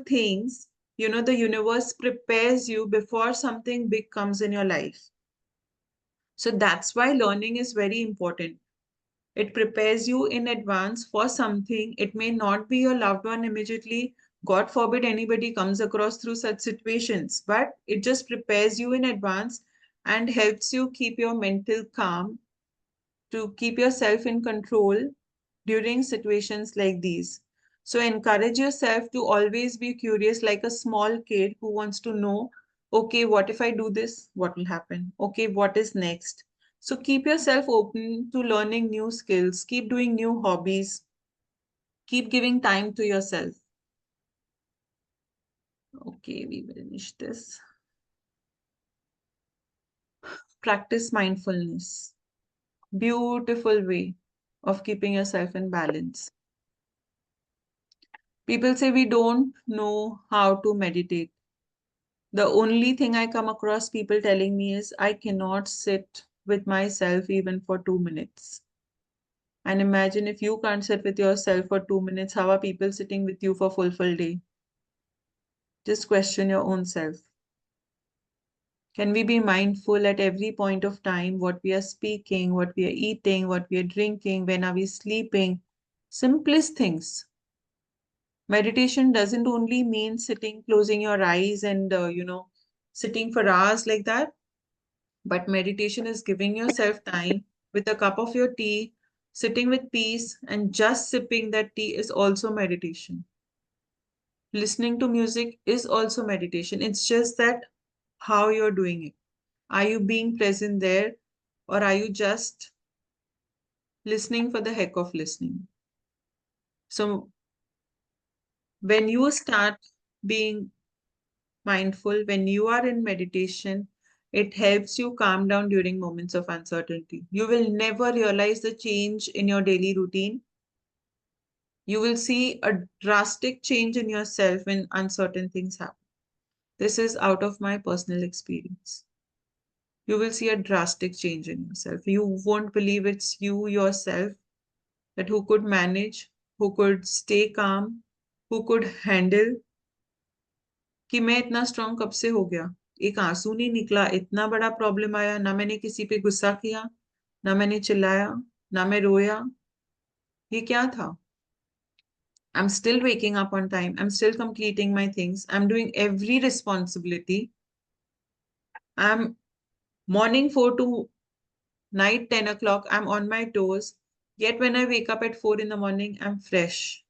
things, the universe prepares you before something big comes in your life. So that's why learning is very important. It prepares you in advance for something. It may not be your loved one immediately. God forbid anybody comes across through such situations, but it just prepares you in advance and helps you keep your mental calm, to keep yourself in control during situations like these. So encourage yourself to always be curious, like a small kid who wants to know, okay, what if I do this? What will happen? Okay, what is next? So keep yourself open to learning new skills, keep doing new hobbies, keep giving time to yourself. Okay, we will finish this. Practice mindfulness. Beautiful way of keeping yourself in balance. People say we don't know how to meditate. The only thing I come across people telling me is I cannot sit with myself even for 2 minutes. And imagine if you can't sit with yourself for 2 minutes, how are people sitting with you for full day? Just question your own self. Can we be mindful at every point of time, what we are speaking, what we are eating, what we are drinking, when are we sleeping? Simplest things. Meditation doesn't only mean sitting, closing your eyes and, sitting for hours like that. But meditation is giving yourself time with a cup of your tea, sitting with peace, and just sipping that tea is also meditation. Listening to music is also meditation. It's just that how you're doing it. Are you being present there, or are you just listening for the heck of listening? So when you start being mindful, when you are in meditation, it helps you calm down during moments of uncertainty. You will never realize the change in your daily routine. You will see a drastic change in yourself when uncertain things happen. This is out of my personal experience. You will see a drastic change in yourself. You won't believe it's you yourself that who could manage, who could stay calm, who could handle कि मैं इतना strong कब से हो गया. एक आंसू नहीं निकला, इतना बड़ा प्रॉब्लम आया, ना मैंने किसी पे गुस्सा किया, ना मैंने चिल्लाया, ना मैं रोया. ये क्या था? I'm still waking up on time. I'm still completing my things. I'm doing every responsibility. I'm morning 4 to night 10 o'clock. I'm on my toes. Yet when I wake up at 4 in the morning, I'm fresh.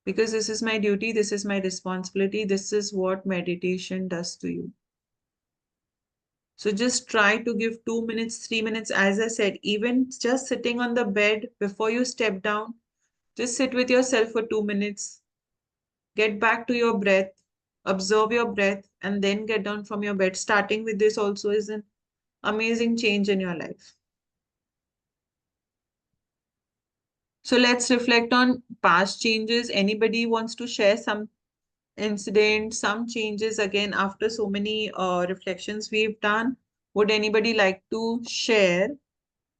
Because this is my duty. This is my responsibility. This is what meditation does to you. So just try to give 2 minutes, 3 minutes, as I said, even just sitting on the bed before you step down, just sit with yourself for 2 minutes, get back to your breath, observe your breath, and then get down from your bed. Starting with this also is an amazing change in your life. So let's reflect on past changes. Anybody wants to share some incident, some changes again after so many reflections we've done? Would anybody like to share,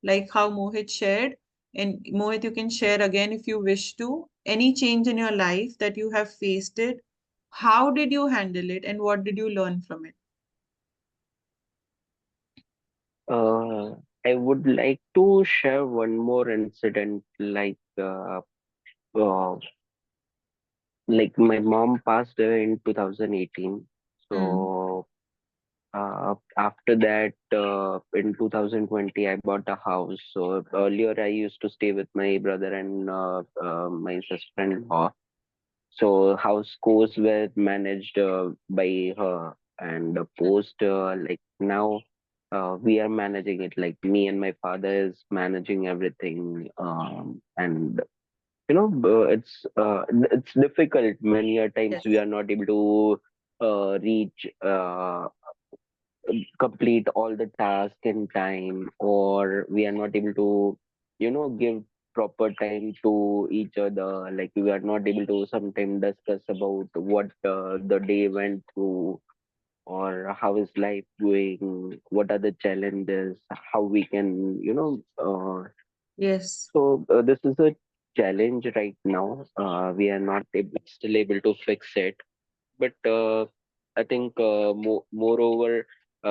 like how Mohit shared? And Mohit, you can share again if you wish to. Any change in your life that you have faced it, how did you handle it, and what did you learn from it? Uh, I would like to share one more incident, uh, like my mom passed away in 2018. Hmm. So after that, in 2020, I bought a house. So earlier, I used to stay with my brother and my sister-in-law. So house chores were managed by her, and post like now we are managing it. Like me and my father is managing everything, and it's difficult. Many a times we Yes. are not able to reach complete all the tasks in time, or we are not able to give proper time to each other. Like we are not able to sometimes discuss about what the day went through, or how is life going, what are the challenges, how we can Yes. this is a challenge right now. We are not still able to fix it, but I think moreover,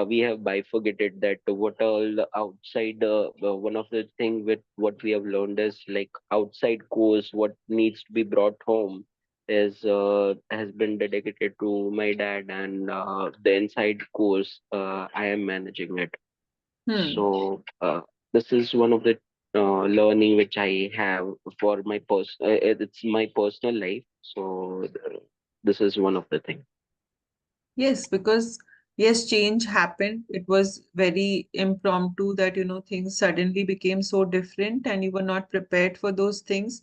we have bifurcated that what all the outside. One of the thing with what we have learned is like outside course, what needs to be brought home is has been dedicated to my dad, and the inside course I am managing it. Hmm. So this is one of the learning which I have for my it's my personal life. So this is one of the things. Yes, because yes, change happened. It was very impromptu that, things suddenly became so different and you were not prepared for those things.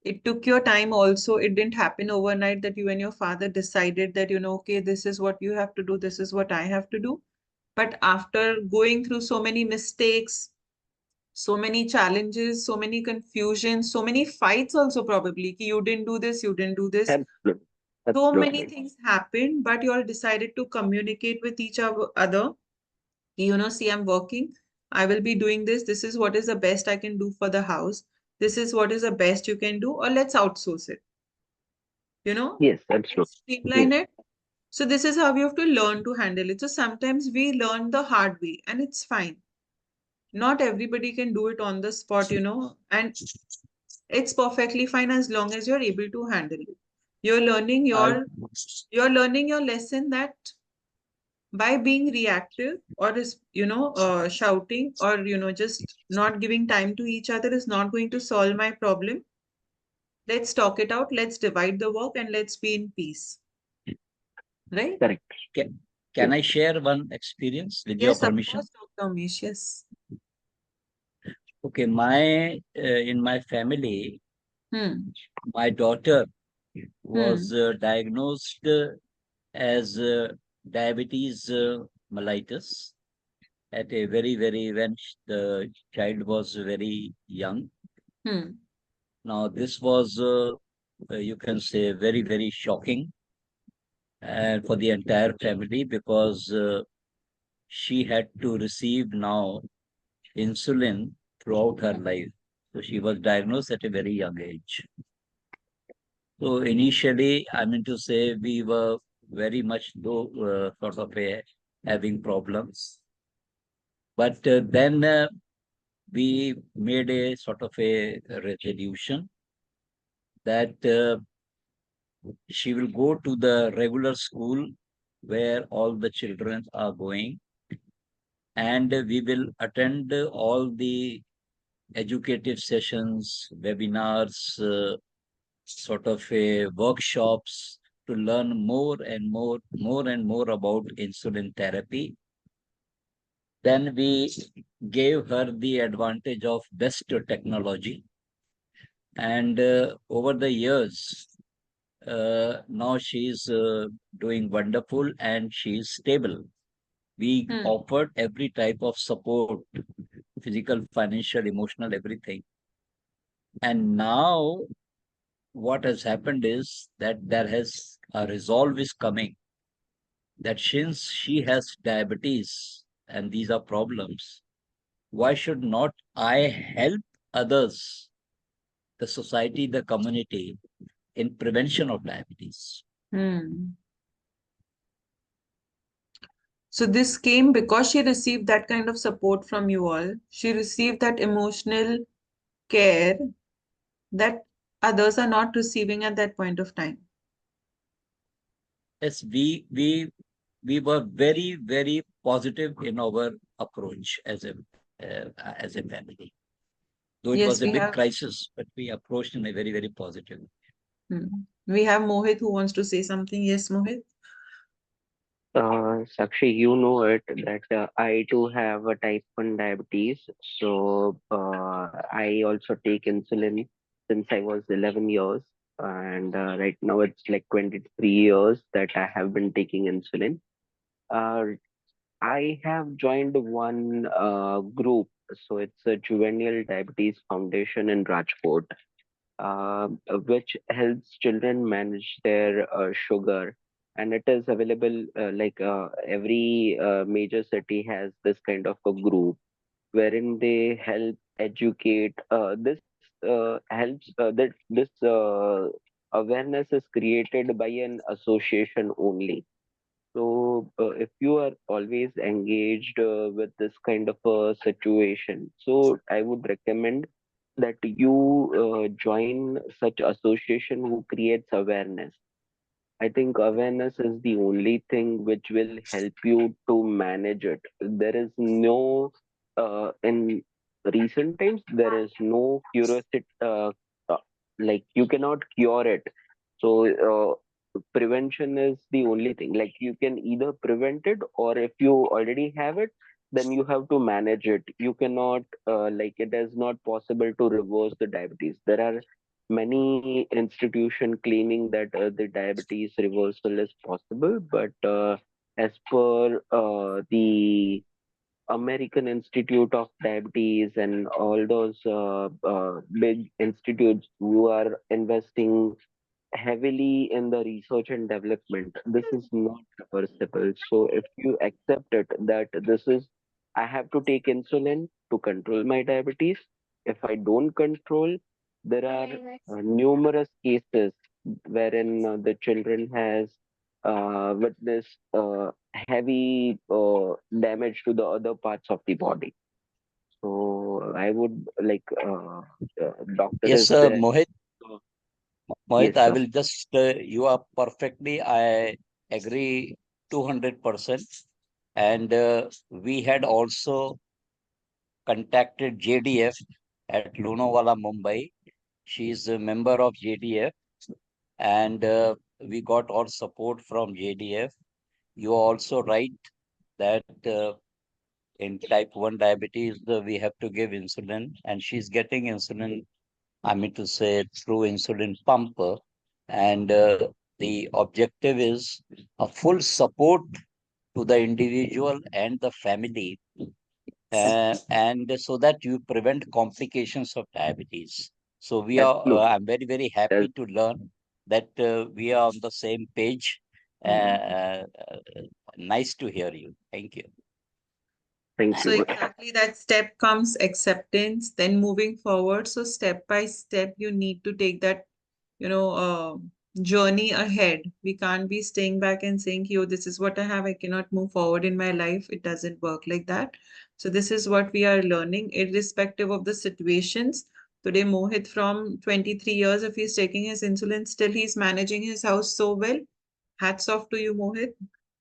It took your time also. It didn't happen overnight that you and your father decided that, okay, this is what you have to do, this is what I have to do. But after going through so many mistakes, so many challenges, so many confusions, so many fights also probably, ki you didn't do this, you didn't do this. Absolutely. So many Absolutely. things happened, but you all decided to communicate with each other. See, I'm working. I will be doing this. This is what is the best I can do for the house. This is what is the best you can do, or let's outsource it. You know, Yes, absolutely. let's streamline Yes, it. So this is how we have to learn to handle it. So sometimes we learn the hard way, and it's fine. Not everybody can do it on the spot, and it's perfectly fine as long as you're able to handle it. You're learning I your you're learning your lesson that by being reactive or is shouting or just not giving time to each other is not going to solve my problem. Let's talk it out, let's divide the work, and let's be in peace, right? correct. can Yes. I share one experience with your Yes, of permission? course, Dr. Umesh. Yes. Okay, my in my family, Hmm. my daughter was Hmm. diagnosed as diabetes mellitus at a very when the child was very young. Hmm. Now this was you can say very shocking and for the entire family because she had to receive now insulin throughout her life. So she was diagnosed at a very young age. So initially, I mean to say, we were very much though sort of having problems. But then we made a sort of a resolution that she will go to the regular school where all the children are going, and we will attend all the educative sessions, webinars, sort of a workshops to learn more and more about insulin therapy. Then we gave her the advantage of best technology. And over the years, now she's doing wonderful and she's stable. We Hmm. offered every type of support, physical, financial, emotional, everything. And now what has happened is that there has a resolve is coming that since she has diabetes and these are problems, why should not I help others, the society, the community, in prevention of diabetes? Hmm. So this came because she received that kind of support from you all. She received that emotional care that others are not receiving at that point of time. Yes, we were very, very positive in our approach as a family. Though it was a Yes, big crisis, but we approached in a very, very positive. we have Mohit who wants to say something. Yes, Mohit. Sakshi, you know it that I too have a type 1 diabetes. So I also take insulin since I was 11 years. And right now it's like 23 years that I have been taking insulin. Uh, I have joined one group. So it's a Juvenile Diabetes Foundation in Rajkot, which helps children manage their sugar. And it is available like every major city has this kind of a group wherein they help educate. This helps that this awareness is created by an association only. So, if you are always engaged with this kind of a situation, so I would recommend that you join such association who creates awareness. I think awareness is the only thing which will help you to manage it. There is no, in recent times, there is no curiosity, like you cannot cure it. So, prevention is the only thing. Like you can either prevent it, or if you already have it, then you have to manage it. You cannot, like it is not possible to reverse the diabetes. There are many institutions claiming that the diabetes reversal is possible, but as per the American Institute of Diabetes and all those big institutes who are investing heavily in the research and development, this is not reversible. So if you accept it that this is, I have to take insulin to control my diabetes. If I don't control, there are numerous cases wherein the children has witnessed heavy damage to the other parts of the body. So I would like doctor Yes, is there. Mohit. So, Mohit, yes, I sir. will just, you are perfectly, I agree 200%. And we had also contacted JDF at Lonavala, Mumbai. She is a member of JDF, and we got all support from JDF. You are also right that in type 1 diabetes, we have to give insulin, and she's getting insulin, I mean to say, through insulin pump. And the objective is a full support to the individual and the family, and so that you prevent complications of diabetes. So we are, Absolutely. I'm very, very happy to learn that we are on the same page. Nice to hear you. Thank you. Thank So you. exactly that step comes acceptance, then moving forward. So step by step, you need to take that, journey ahead. We can't be staying back and saying, yo, this is what I have. I cannot move forward in my life. It doesn't work like that. So this is what we are learning, irrespective of the situations. Today, Mohit from 23 years, if he's taking his insulin, still he's managing his house so well. Hats off to you, Mohit,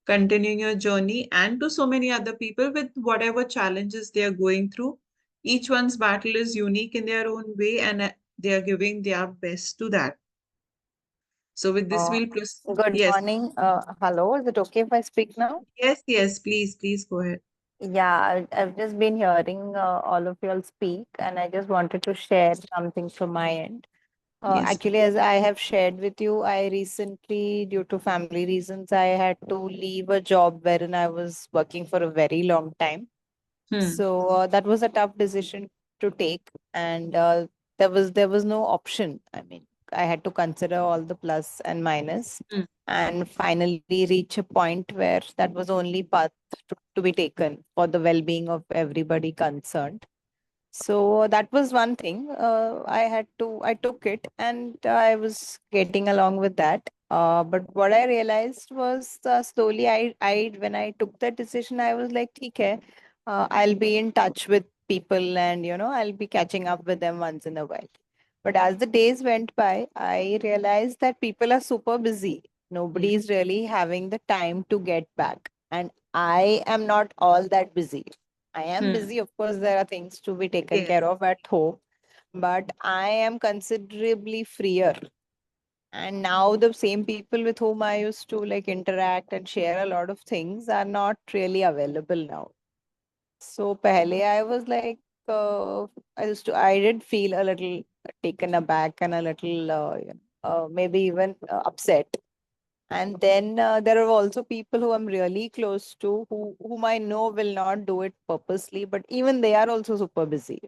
continuing your journey, and to so many other people with whatever challenges they are going through. Each one's battle is unique in their own way, and they are giving their best to that. So, with this, Uh, we'll proceed. Good Yes, morning. Hello, is it okay if I speak now? yes, yes, please, please go ahead. Yeah, I've just been hearing all of y'all speak, and I just wanted to share something from my end. Yes. Actually, as I have shared with you, I recently, due to family reasons, I had to leave a job wherein I was working for a very long time. Hmm. So that was a tough decision to take, and there was no option. I mean, I had to consider all the plus and minus, Hmm. and finally reach a point where that was only path to be taken for the well-being of everybody concerned. So that was one thing. I took it and I was getting along with that. But what I realized was slowly, when I took that decision, I was like, okay, I'll be in touch with people and, I'll be catching up with them once in a while. But as the days went by, I realized that people are super busy. Hmm. Nobody is really having the time to get back. And I am not all that busy. I am Hmm. busy. Of course, there are things to be taken Yes. care of at home, but I am considerably freer. And now the same people with whom I used to like interact and share a lot of things are not really available now. So pehle I was like, I did feel a little taken aback and a little, maybe even upset. And then there are also people who I'm really close to, whom I know will not do it purposely, but even they are also super busy.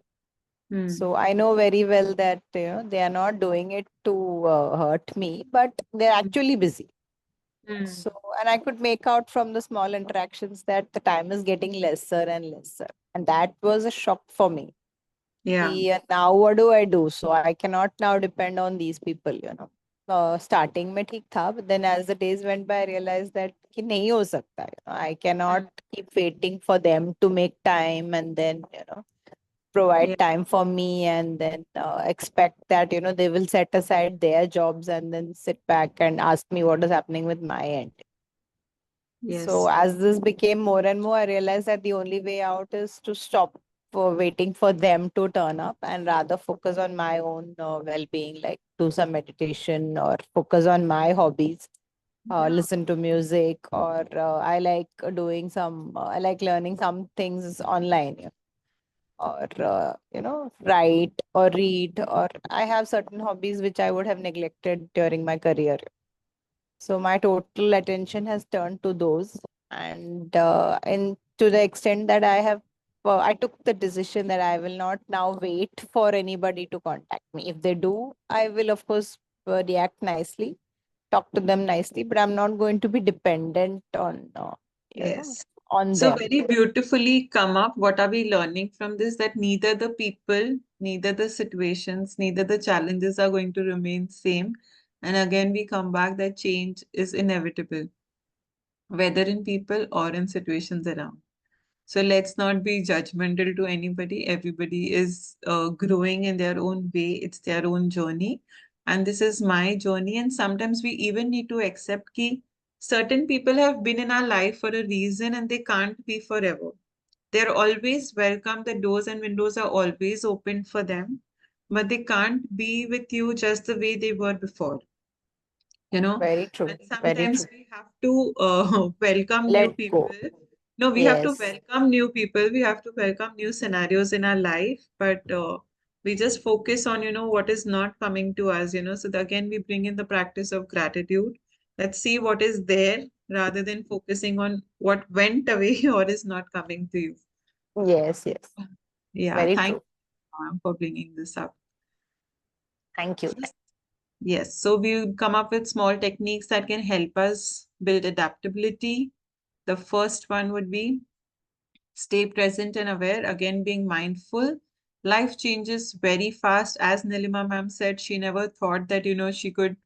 Hmm. So I know very well that they are not doing it to hurt me, but they're actually busy. Hmm. So, and I could make out from the small interactions that the time is getting lesser and lesser, and that was a shock for me. Yeah. Now what do I do? So I cannot now depend on these people, starting में ठीक था, but then as the days went by, I realized that कि नहीं हो सकता है. I cannot Hmm. keep waiting for them to make time and then provide Yeah. time for me and then expect that they will set aside their jobs and then sit back and ask me what is happening with my end. So Yes. as this became more and more, I realized that the only way out is to stop for waiting for them to turn up and rather focus on my own well-being, like do some meditation or focus on my hobbies, Yeah. listen to music, or I like learning some things online, or write or read, or I have certain hobbies which I would have neglected during my career. So my total attention has turned to those, and to the extent that I took the decision that I will not now wait for anybody to contact me. If they do, I will of course react nicely, talk to them nicely, but I'm not going to be dependent on you know Yes. on So them. very beautifully come up. What are we learning from this? That neither the people, neither the situations, neither the challenges are going to remain same. And again, we come back that change is inevitable, whether in people or in situations around. So let's not be judgmental to anybody. Everybody is growing in their own way. It's their own journey. And this is my journey. And sometimes we even need to accept that certain people have been in our life for a reason and they can't be forever. They're always welcome. The doors and windows are always open for them, but they can't be with you just the way they were before, you know. Very And true. Very sometimes true. we have to welcome new Let people. go. No, we have to Yes. welcome new people. We have to welcome new scenarios in our life, but we just focus on, what is not coming to us, So again, we bring in the practice of gratitude. Let's see what is there rather than focusing on what went away or is not coming to you. Yes. Yes. Yeah, Very thank true. you, ma'am, for bringing this up. Thank you. Yes, so we come up with small techniques that can help us build adaptability. The first one would be stay present and aware, again, being mindful. Life changes very fast. As Nilima ma'am said, she never thought that, she could,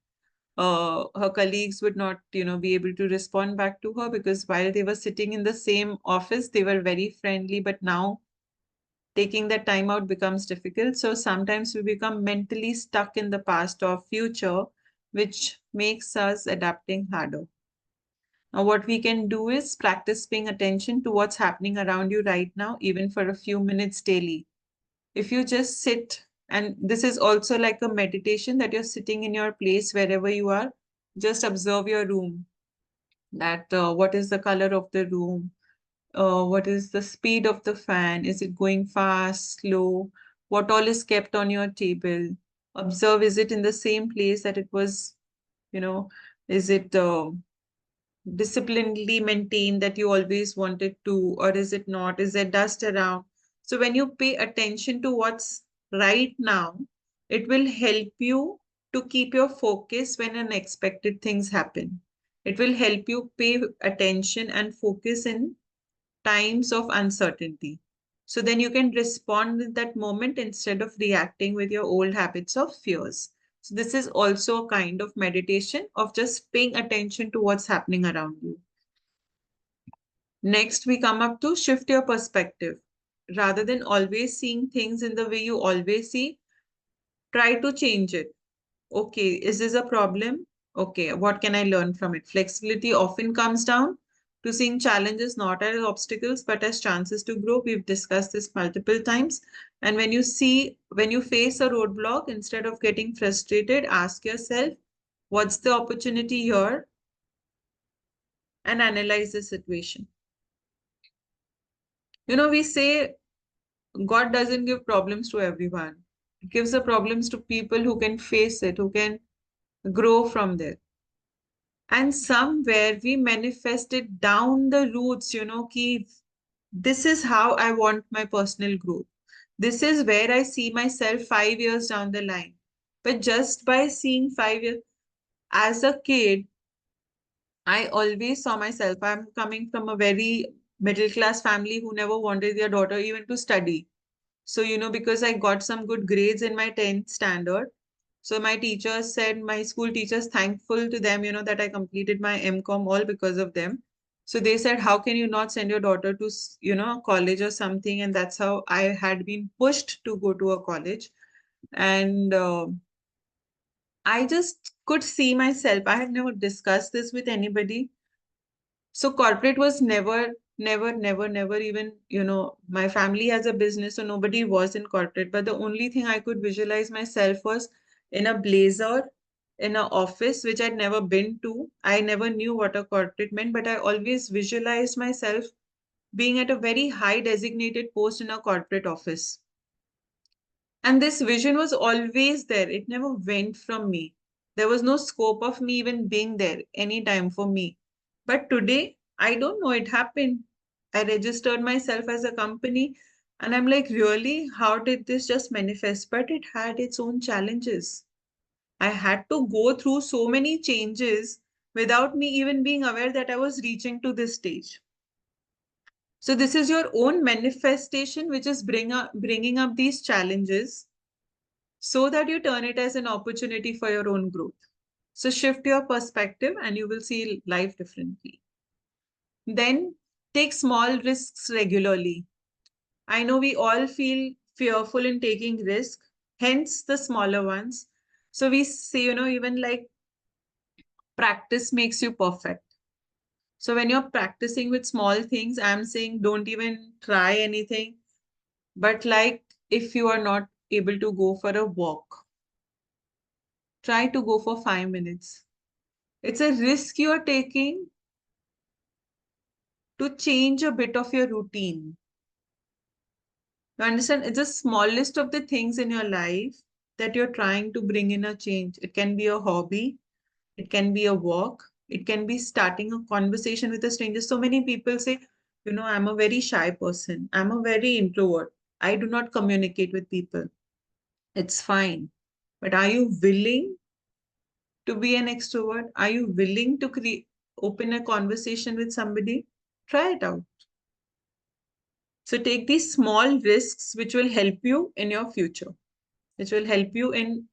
her colleagues would not, be able to respond back to her because while they were sitting in the same office, they were very friendly. But now taking that time out becomes difficult. So sometimes we become mentally stuck in the past or future, which makes us adapting harder. Now, what we can do is practice paying attention to what's happening around you right now, even for a few minutes daily. If you just sit, and this is also like a meditation that you're sitting in your place wherever you are, just observe your room, that what is the color of the room, what is the speed of the fan? Is it going fast, slow? What all is kept on your table? Observe, is it in the same place that it was, you know, is it disciplinedly maintained that you always wanted to, or is it not? Is there dust around? So when you pay attention to what's right now, it will help you to keep your focus when unexpected things happen. It will help you pay attention and focus in times of uncertainty. So then you can respond in that moment instead of reacting with your old habits of fears. So this is also a kind of meditation of just paying attention to what's happening around you. Next, we come up to shift your perspective. Rather than always seeing things in the way you always see, try to change it. Okay, is this a problem? Okay, what can I learn from it? Flexibility often comes down to seeing challenges not as obstacles but as chances to grow. We've discussed this multiple times. And when you face a roadblock, instead of getting frustrated, ask yourself, what's the opportunity here? And analyze the situation. We say God doesn't give problems to everyone. It gives the problems to people who can face it, who can grow from there. And somewhere we manifested down the roots, ki this is how I want my personal growth. This is where I see myself 5 years down the line. But just by seeing 5 years, as a kid, I always saw myself. I'm coming from a very middle class family who never wanted their daughter even to study. So, because I got some good grades in my 10th standard, so my teachers said, my school teachers, thankful to them, that I completed my MCom all because of them. So they said, how can you not send your daughter to, college or something? And that's how I had been pushed to go to a college. And I just could see myself. I had never discussed this with anybody. So corporate was never even, my family has a business, so nobody was in corporate. But the only thing I could visualize myself was in a blazer, in an office, which I'd never been to. I never knew what a corporate meant, but I always visualized myself being at a very high designated post in a corporate office. And this vision was always there. It never went from me. There was no scope of me even being there anytime for me. But today, I don't know, it happened. I registered myself as a company and I'm like, really? How did this just manifest? But it had its own challenges. I had to go through so many changes without me even being aware that I was reaching to this stage. So this is your own manifestation, which is bringing up these challenges so that you turn it as an opportunity for your own growth. So shift your perspective and you will see life differently. Then take small risks regularly. I know we all feel fearful in taking risks, hence the smaller ones. So we say, even like practice makes you perfect. So when you're practicing with small things, I'm saying don't even try anything. But like if you are not able to go for a walk, try to go for 5 minutes. It's a risk you're taking to change a bit of your routine. You understand? It's a small list of the things in your life that you're trying to bring in a change. It can be a hobby, it can be a walk, it can be starting a conversation with a stranger. So many people say, I'm a very shy person, I'm a very introvert, I do not communicate with people. It's fine. But are you willing to be an extrovert? Are you willing to open a conversation with somebody? Try it out. So take these small risks which will help you in your future, which will help you in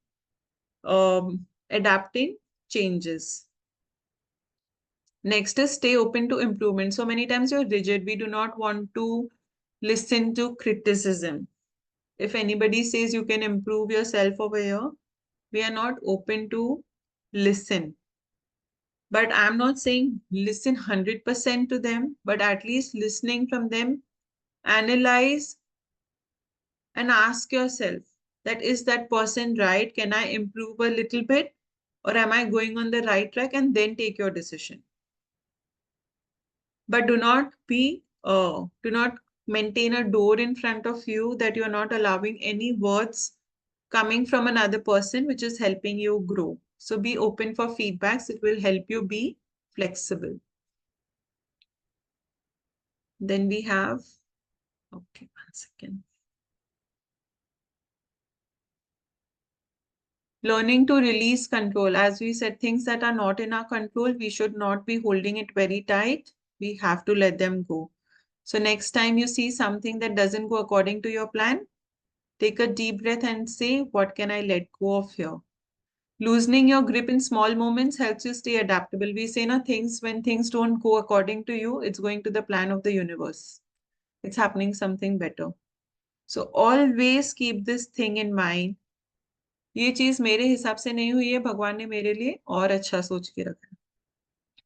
adapting changes. Next is stay open to improvement. So many times you're rigid. We do not want to listen to criticism. If anybody says you can improve yourself over here, we are not open to listen. But I'm not saying listen 100% to them, but at least listening from them, analyze and ask yourself that is that person right? Can I improve a little bit? Or am I going on the right track? And then take your decision. But do not be do not maintain a door in front of you that you're not allowing any words coming from another person which is helping you grow. So be open for feedbacks. It will help you be flexible. Then we have, okay, 1 second. Learning to release control. As we said, things that are not in our control, we should not be holding it very tight. We have to let them go. So next time you see something that doesn't go according to your plan, take a deep breath and say, what can I let go of here? Loosening your grip in small moments helps you stay adaptable. We say no things when things don't go according to you, it's going to the plan of the universe. It's happening something better. So always keep this thing in mind. ये चीज मेरे हिसाब से नहीं हुई है, भगवान ने मेरे लिए और अच्छा सोच के रखा है.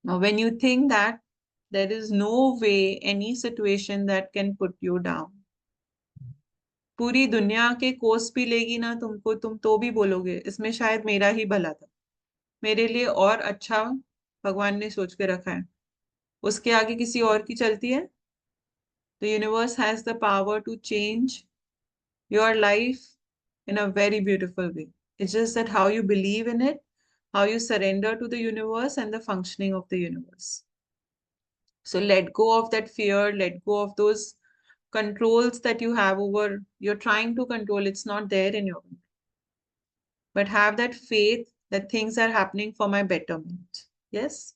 Now, when you think that, there is no way any situation that can put you down. पूरी दुनिया के कोस भी लेगी ना तुमको, तुम तो भी बोलोगे इसमें शायद मेरा ही भला था, मेरे लिए और अच्छा भगवान ने सोच के रखा है. उसके आगे किसी और की चलती है. The universe has the power to change your life in a very beautiful way. It's just that how you believe in it, how you surrender to the universe and the functioning of the universe. So let go of that fear, let go of those controls that you have over, you're trying to control, it's not there in your control. But have that faith that things are happening for my betterment. Yes?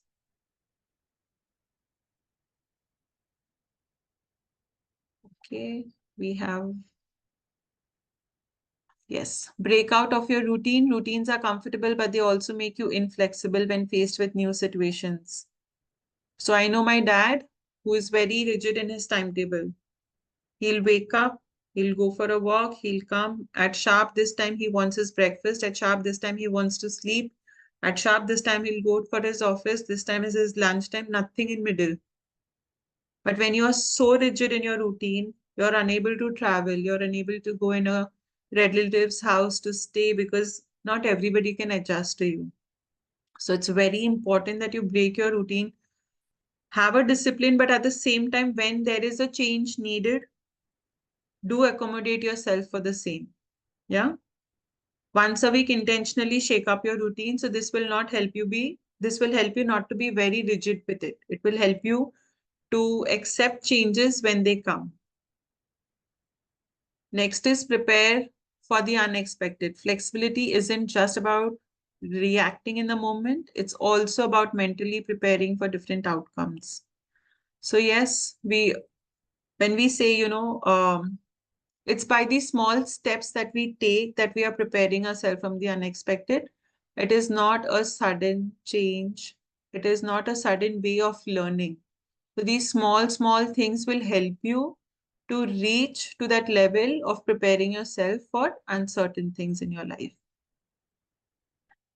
Okay, we have, yes, break out of your routine. Routines are comfortable, but they also make you inflexible when faced with new situations. So I know my dad, who is very rigid in his timetable. He'll wake up, he'll go for a walk, he'll come at sharp this time he wants his breakfast, at sharp this time he wants to sleep, at sharp this time he'll go for his office, this time is his lunchtime, nothing in middle. But when you are so rigid in your routine, you're unable to travel, you're unable to go in a relative's house to stay because not everybody can adjust to you. So it's very important that you break your routine, have a discipline, but at the same time, when there is a change needed, do accommodate yourself for the same. Yeah. Once a week, intentionally shake up your routine. So this will help you not to be very rigid with it. It will help you to accept changes when they come. Next is prepare for the unexpected. Flexibility isn't just about reacting in the moment. It's also about mentally preparing for different outcomes. So yes, when we say, it's by these small steps that we take that we are preparing ourselves from the unexpected. It is not a sudden change. It is not a sudden way of learning. So these small things will help you to reach to that level of preparing yourself for uncertain things in your life.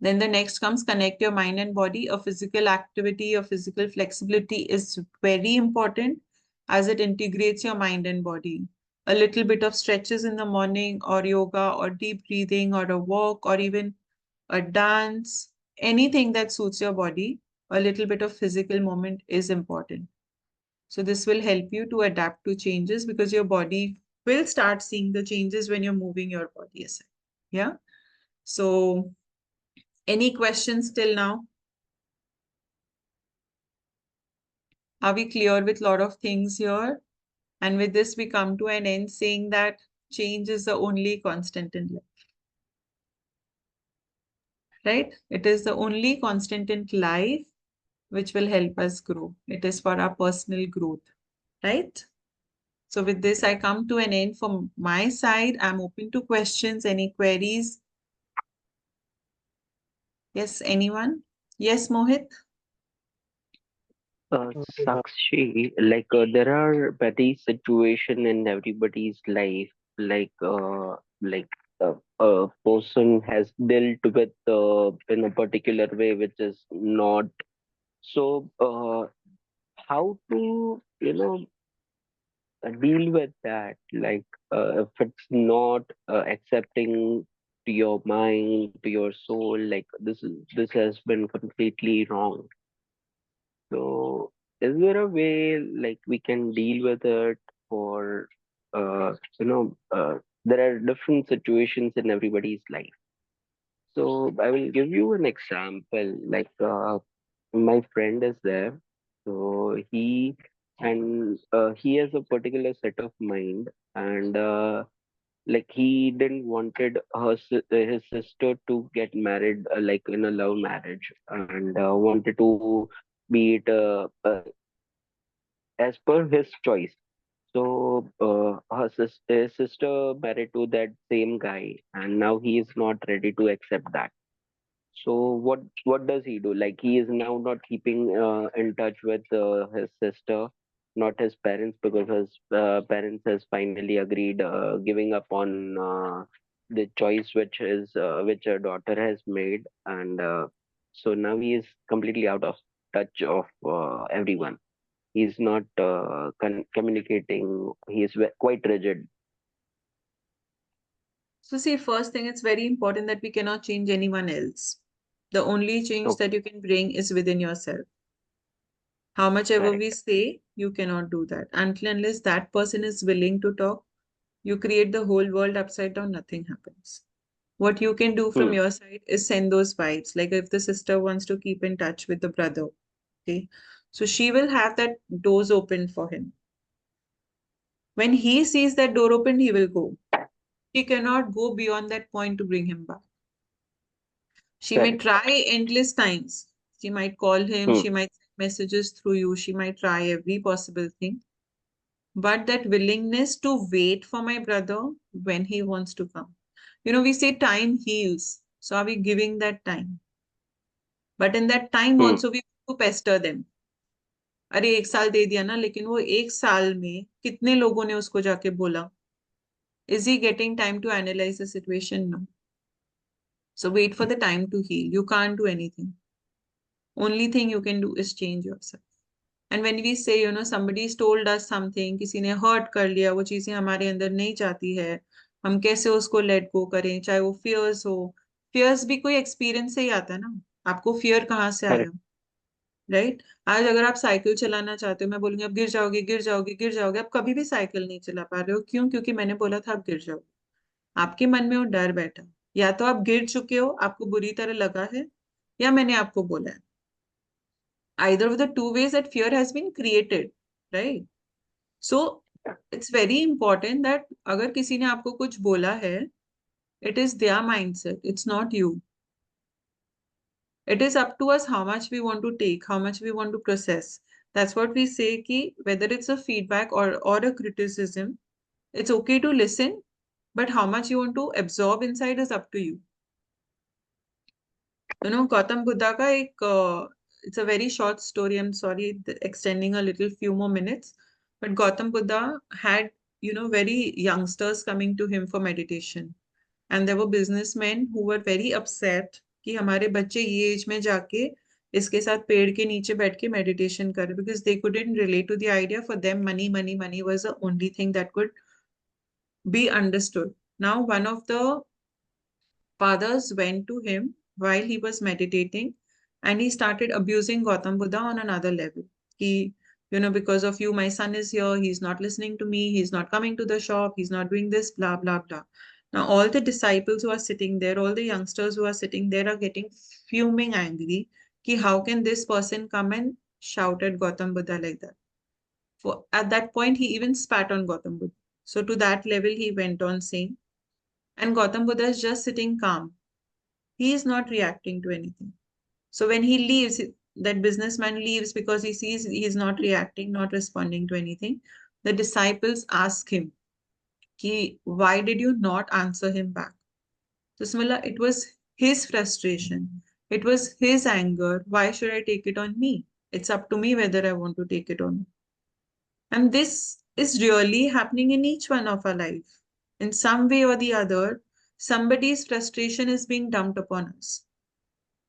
Then the next comes connect your mind and body. A physical activity, a physical flexibility is very important as it integrates your mind and body. A little bit of stretches in the morning or yoga or deep breathing or a walk or even a dance, anything that suits your body, a little bit of physical movement is important. So this will help you to adapt to changes because your body will start seeing the changes when you're moving your body aside. Yeah. So any questions till now? Are we clear with a lot of things here? And with this, we come to an end saying that change is the only constant in life. Right? It is the only constant in life which will help us grow. It is for our personal growth. Right? So with this, I come to an end from my side. I'm open to questions, any queries. Yes, anyone? Yes, Mohit? Sakshi, there are many situation in everybody's life, like a person has dealt with in a particular way, which is not so. How to deal with that? If it's not accepting to your mind, to your soul, this has been completely wrong. So is there a way like we can deal with it? Or there are different situations in everybody's life. So I will give you an example. Like my friend is there, so he has a particular set of mind, and like he didn't wanted his sister to get married like in a love marriage, and wanted to be it as per his choice. So his sister married to that same guy, and now he is not ready to accept that. So what does he do? Like he is now not keeping in touch with his sister, not his parents, because his parents has finally agreed giving up on the choice which a daughter has made, and so now he is completely out of touch of everyone. He's not communicating. He is quite rigid. So, see, first thing, it's very important that we cannot change anyone else. The only change Okay, that you can bring is within yourself. How much ever we correct. say, you cannot do that. Until unless that person is willing to talk, you create the whole world upside down, nothing happens. What you can do from Hmm. your side is send those vibes. Like if the sister wants to keep in touch with the brother, okay, so she will have that doors open for him. When he sees that door open, he will go. He cannot go beyond that point to bring him back. She may Correct. try endless times. She might call him, Hmm. she might send messages through you, she might try every possible thing. But that willingness to wait for my brother when he wants to come. We say time heals. So are we giving that time? But in that time Hmm. also we want to pester them. अरे 1 साल दे दिया ना, लेकिन वो 1 साल में कितने लोगों ने उसको जाके बोला? Is he getting time to analyze the situation? No. So wait for the time to heal. You can't do anything. Only thing you can do is change yourself. And when we say, somebody's told us something, किसी ने hurt कर लिया, वो चीजें हमारे अंदर नहीं जाती है, हम कैसे उसको let go करें, चाहे वो fears हो. Fears भी कोई experience से ही आता है ना. आपको fear कहाँ से आया? Correct. राइट? आज अगर आप साइकिल चलाना चाहते हो, मैं बोलूंगी आप गिर जाओगे, गिर जाओगे, गिर जाओगे, आप कभी भी साइकिल नहीं चला पा रहे हो. क्यों? क्योंकि मैंने बोला था आप गिर जाओगे. आपके मन में वो डर बैठा. या तो आप गिर चुके हो, आपको बुरी तरह लगा है, या मैंने आपको बोला है. Either of the two ways that fear has been created, right? So it's very important that अगर किसी ने आपको कुछ बोला है, it is their mindset, it's not you. It is up to us how much we want to take, how much we want to process. That's what we say कि whether it's a feedback or a criticism, it's okay to listen, but how much you want to absorb inside is up to you. Gautam Buddha का एक it's a very short story. I'm sorry, extending a little few more minutes. But Gautam Buddha had, very youngsters coming to him for meditation. And there were businessmen who were very upset कि हमारे बच्चे ये as में जाके इसके साथ पेड़ के नीचे बैठ के मेडिटेशन कर, because they couldn't relate to the idea. For them, money was the only thing that could be understood. Now, one of the fathers went to him while he was meditating, and he started abusing Gautam Buddha on another level. He, because of you, my son is here, he's not listening to me, he's not coming to the shop, he's not doing this, blah, blah, blah. Now, all the disciples who are sitting there, all the youngsters who are sitting there are getting fuming angry. Ki how can this person come and shout at Gautam Buddha like that? At that point, he even spat on Gautam Buddha. So, to that level, he went on saying, and Gautam Buddha is just sitting calm. He is not reacting to anything. So when he leaves, that businessman leaves because he sees he's not reacting, not responding to anything. The disciples ask him, why did you not answer him back? So similar, it was his frustration. It was his anger. Why should I take it on me? It's up to me whether I want to take it on. And this is really happening in each one of our life. In some way or the other, somebody's frustration is being dumped upon us,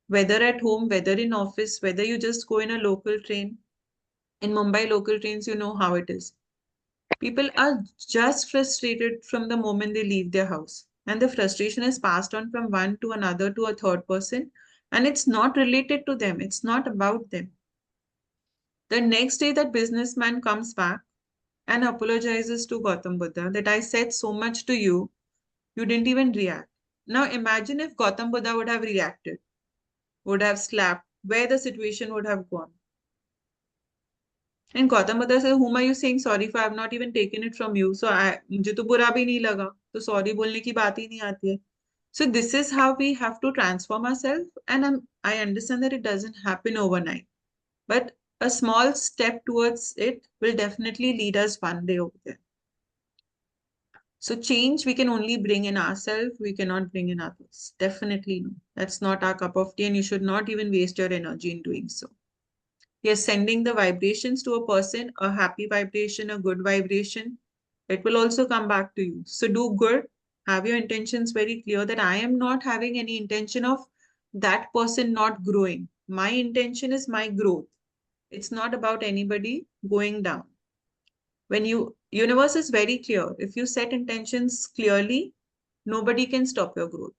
whether at home, whether in office, whether you just go in a local train. In Mumbai local trains, you know how it is. People are just frustrated from the moment they leave their house. And the frustration is passed on from one to another to a third person. And it's not related to them. It's not about them. The next day, that businessman comes back and apologizes to Gautam Buddha that I said so much to you, you didn't even react. Now imagine if Gautam Buddha would have reacted, would have slapped, where the situation would have gone. And Gautam Buddha said, whom are you saying sorry for? I have not even taken it from you. So मुझे तो बुरा भी नहीं लगा. तो sorry बोलने की बात ही नहीं आती है. So this is how we have to transform ourselves. And I understand that it doesn't happen overnight. But a small step towards it will definitely lead us one day over there. So change we can only bring in ourselves. We cannot bring in others. Definitely no. That's not our cup of tea and you should not even waste your energy in doing so. Yes, sending the vibrations to a person, a happy vibration, a good vibration, it will also come back to you. So do good. Have your intentions very clear that I am not having any intention of that person not growing. My intention is my growth. It's not about anybody going down. When universe is very clear. If you set intentions clearly, nobody can stop your growth.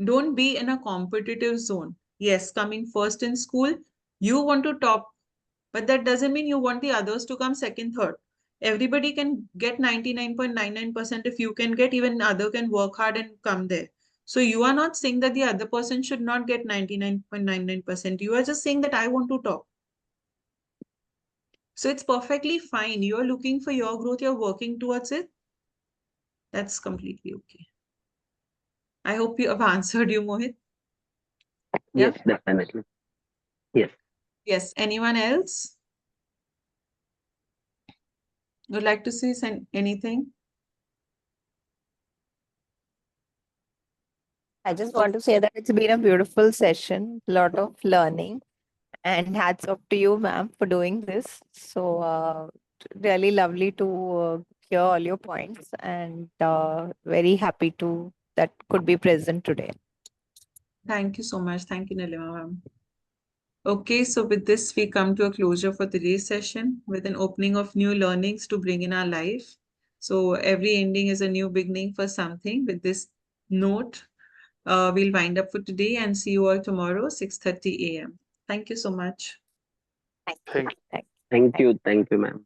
Don't be in a competitive zone. Yes, coming first in school, you want to top, but that doesn't mean you want the others to come second, third. Everybody can get 99.99%. If you can get, even other can work hard and come there. So you are not saying that the other person should not get 99.99%. You are just saying that I want to top. So it's perfectly fine. You're looking for your growth, you're working towards it. That's completely okay. I hope you have answered you, Mohit. Yes, Yeah? definitely. Yes. Yes. Anyone else? Would like to say anything? I just want to say that it's been a beautiful session, a lot of learning, and hats off to you, ma'am, for doing this. So, really lovely to hear all your points, and very happy to that could be present today. Thank you so much. Thank you, Nilima ma'am. Okay, so with this, we come to a closure for today's session with an opening of new learnings to bring in our life. So every ending is a new beginning for something. With this note, we'll wind up for today and see you all tomorrow, 6:30 a.m. Thank you so much. Thank you. Thank you. Thank you. Thank you. Thank you, ma'am.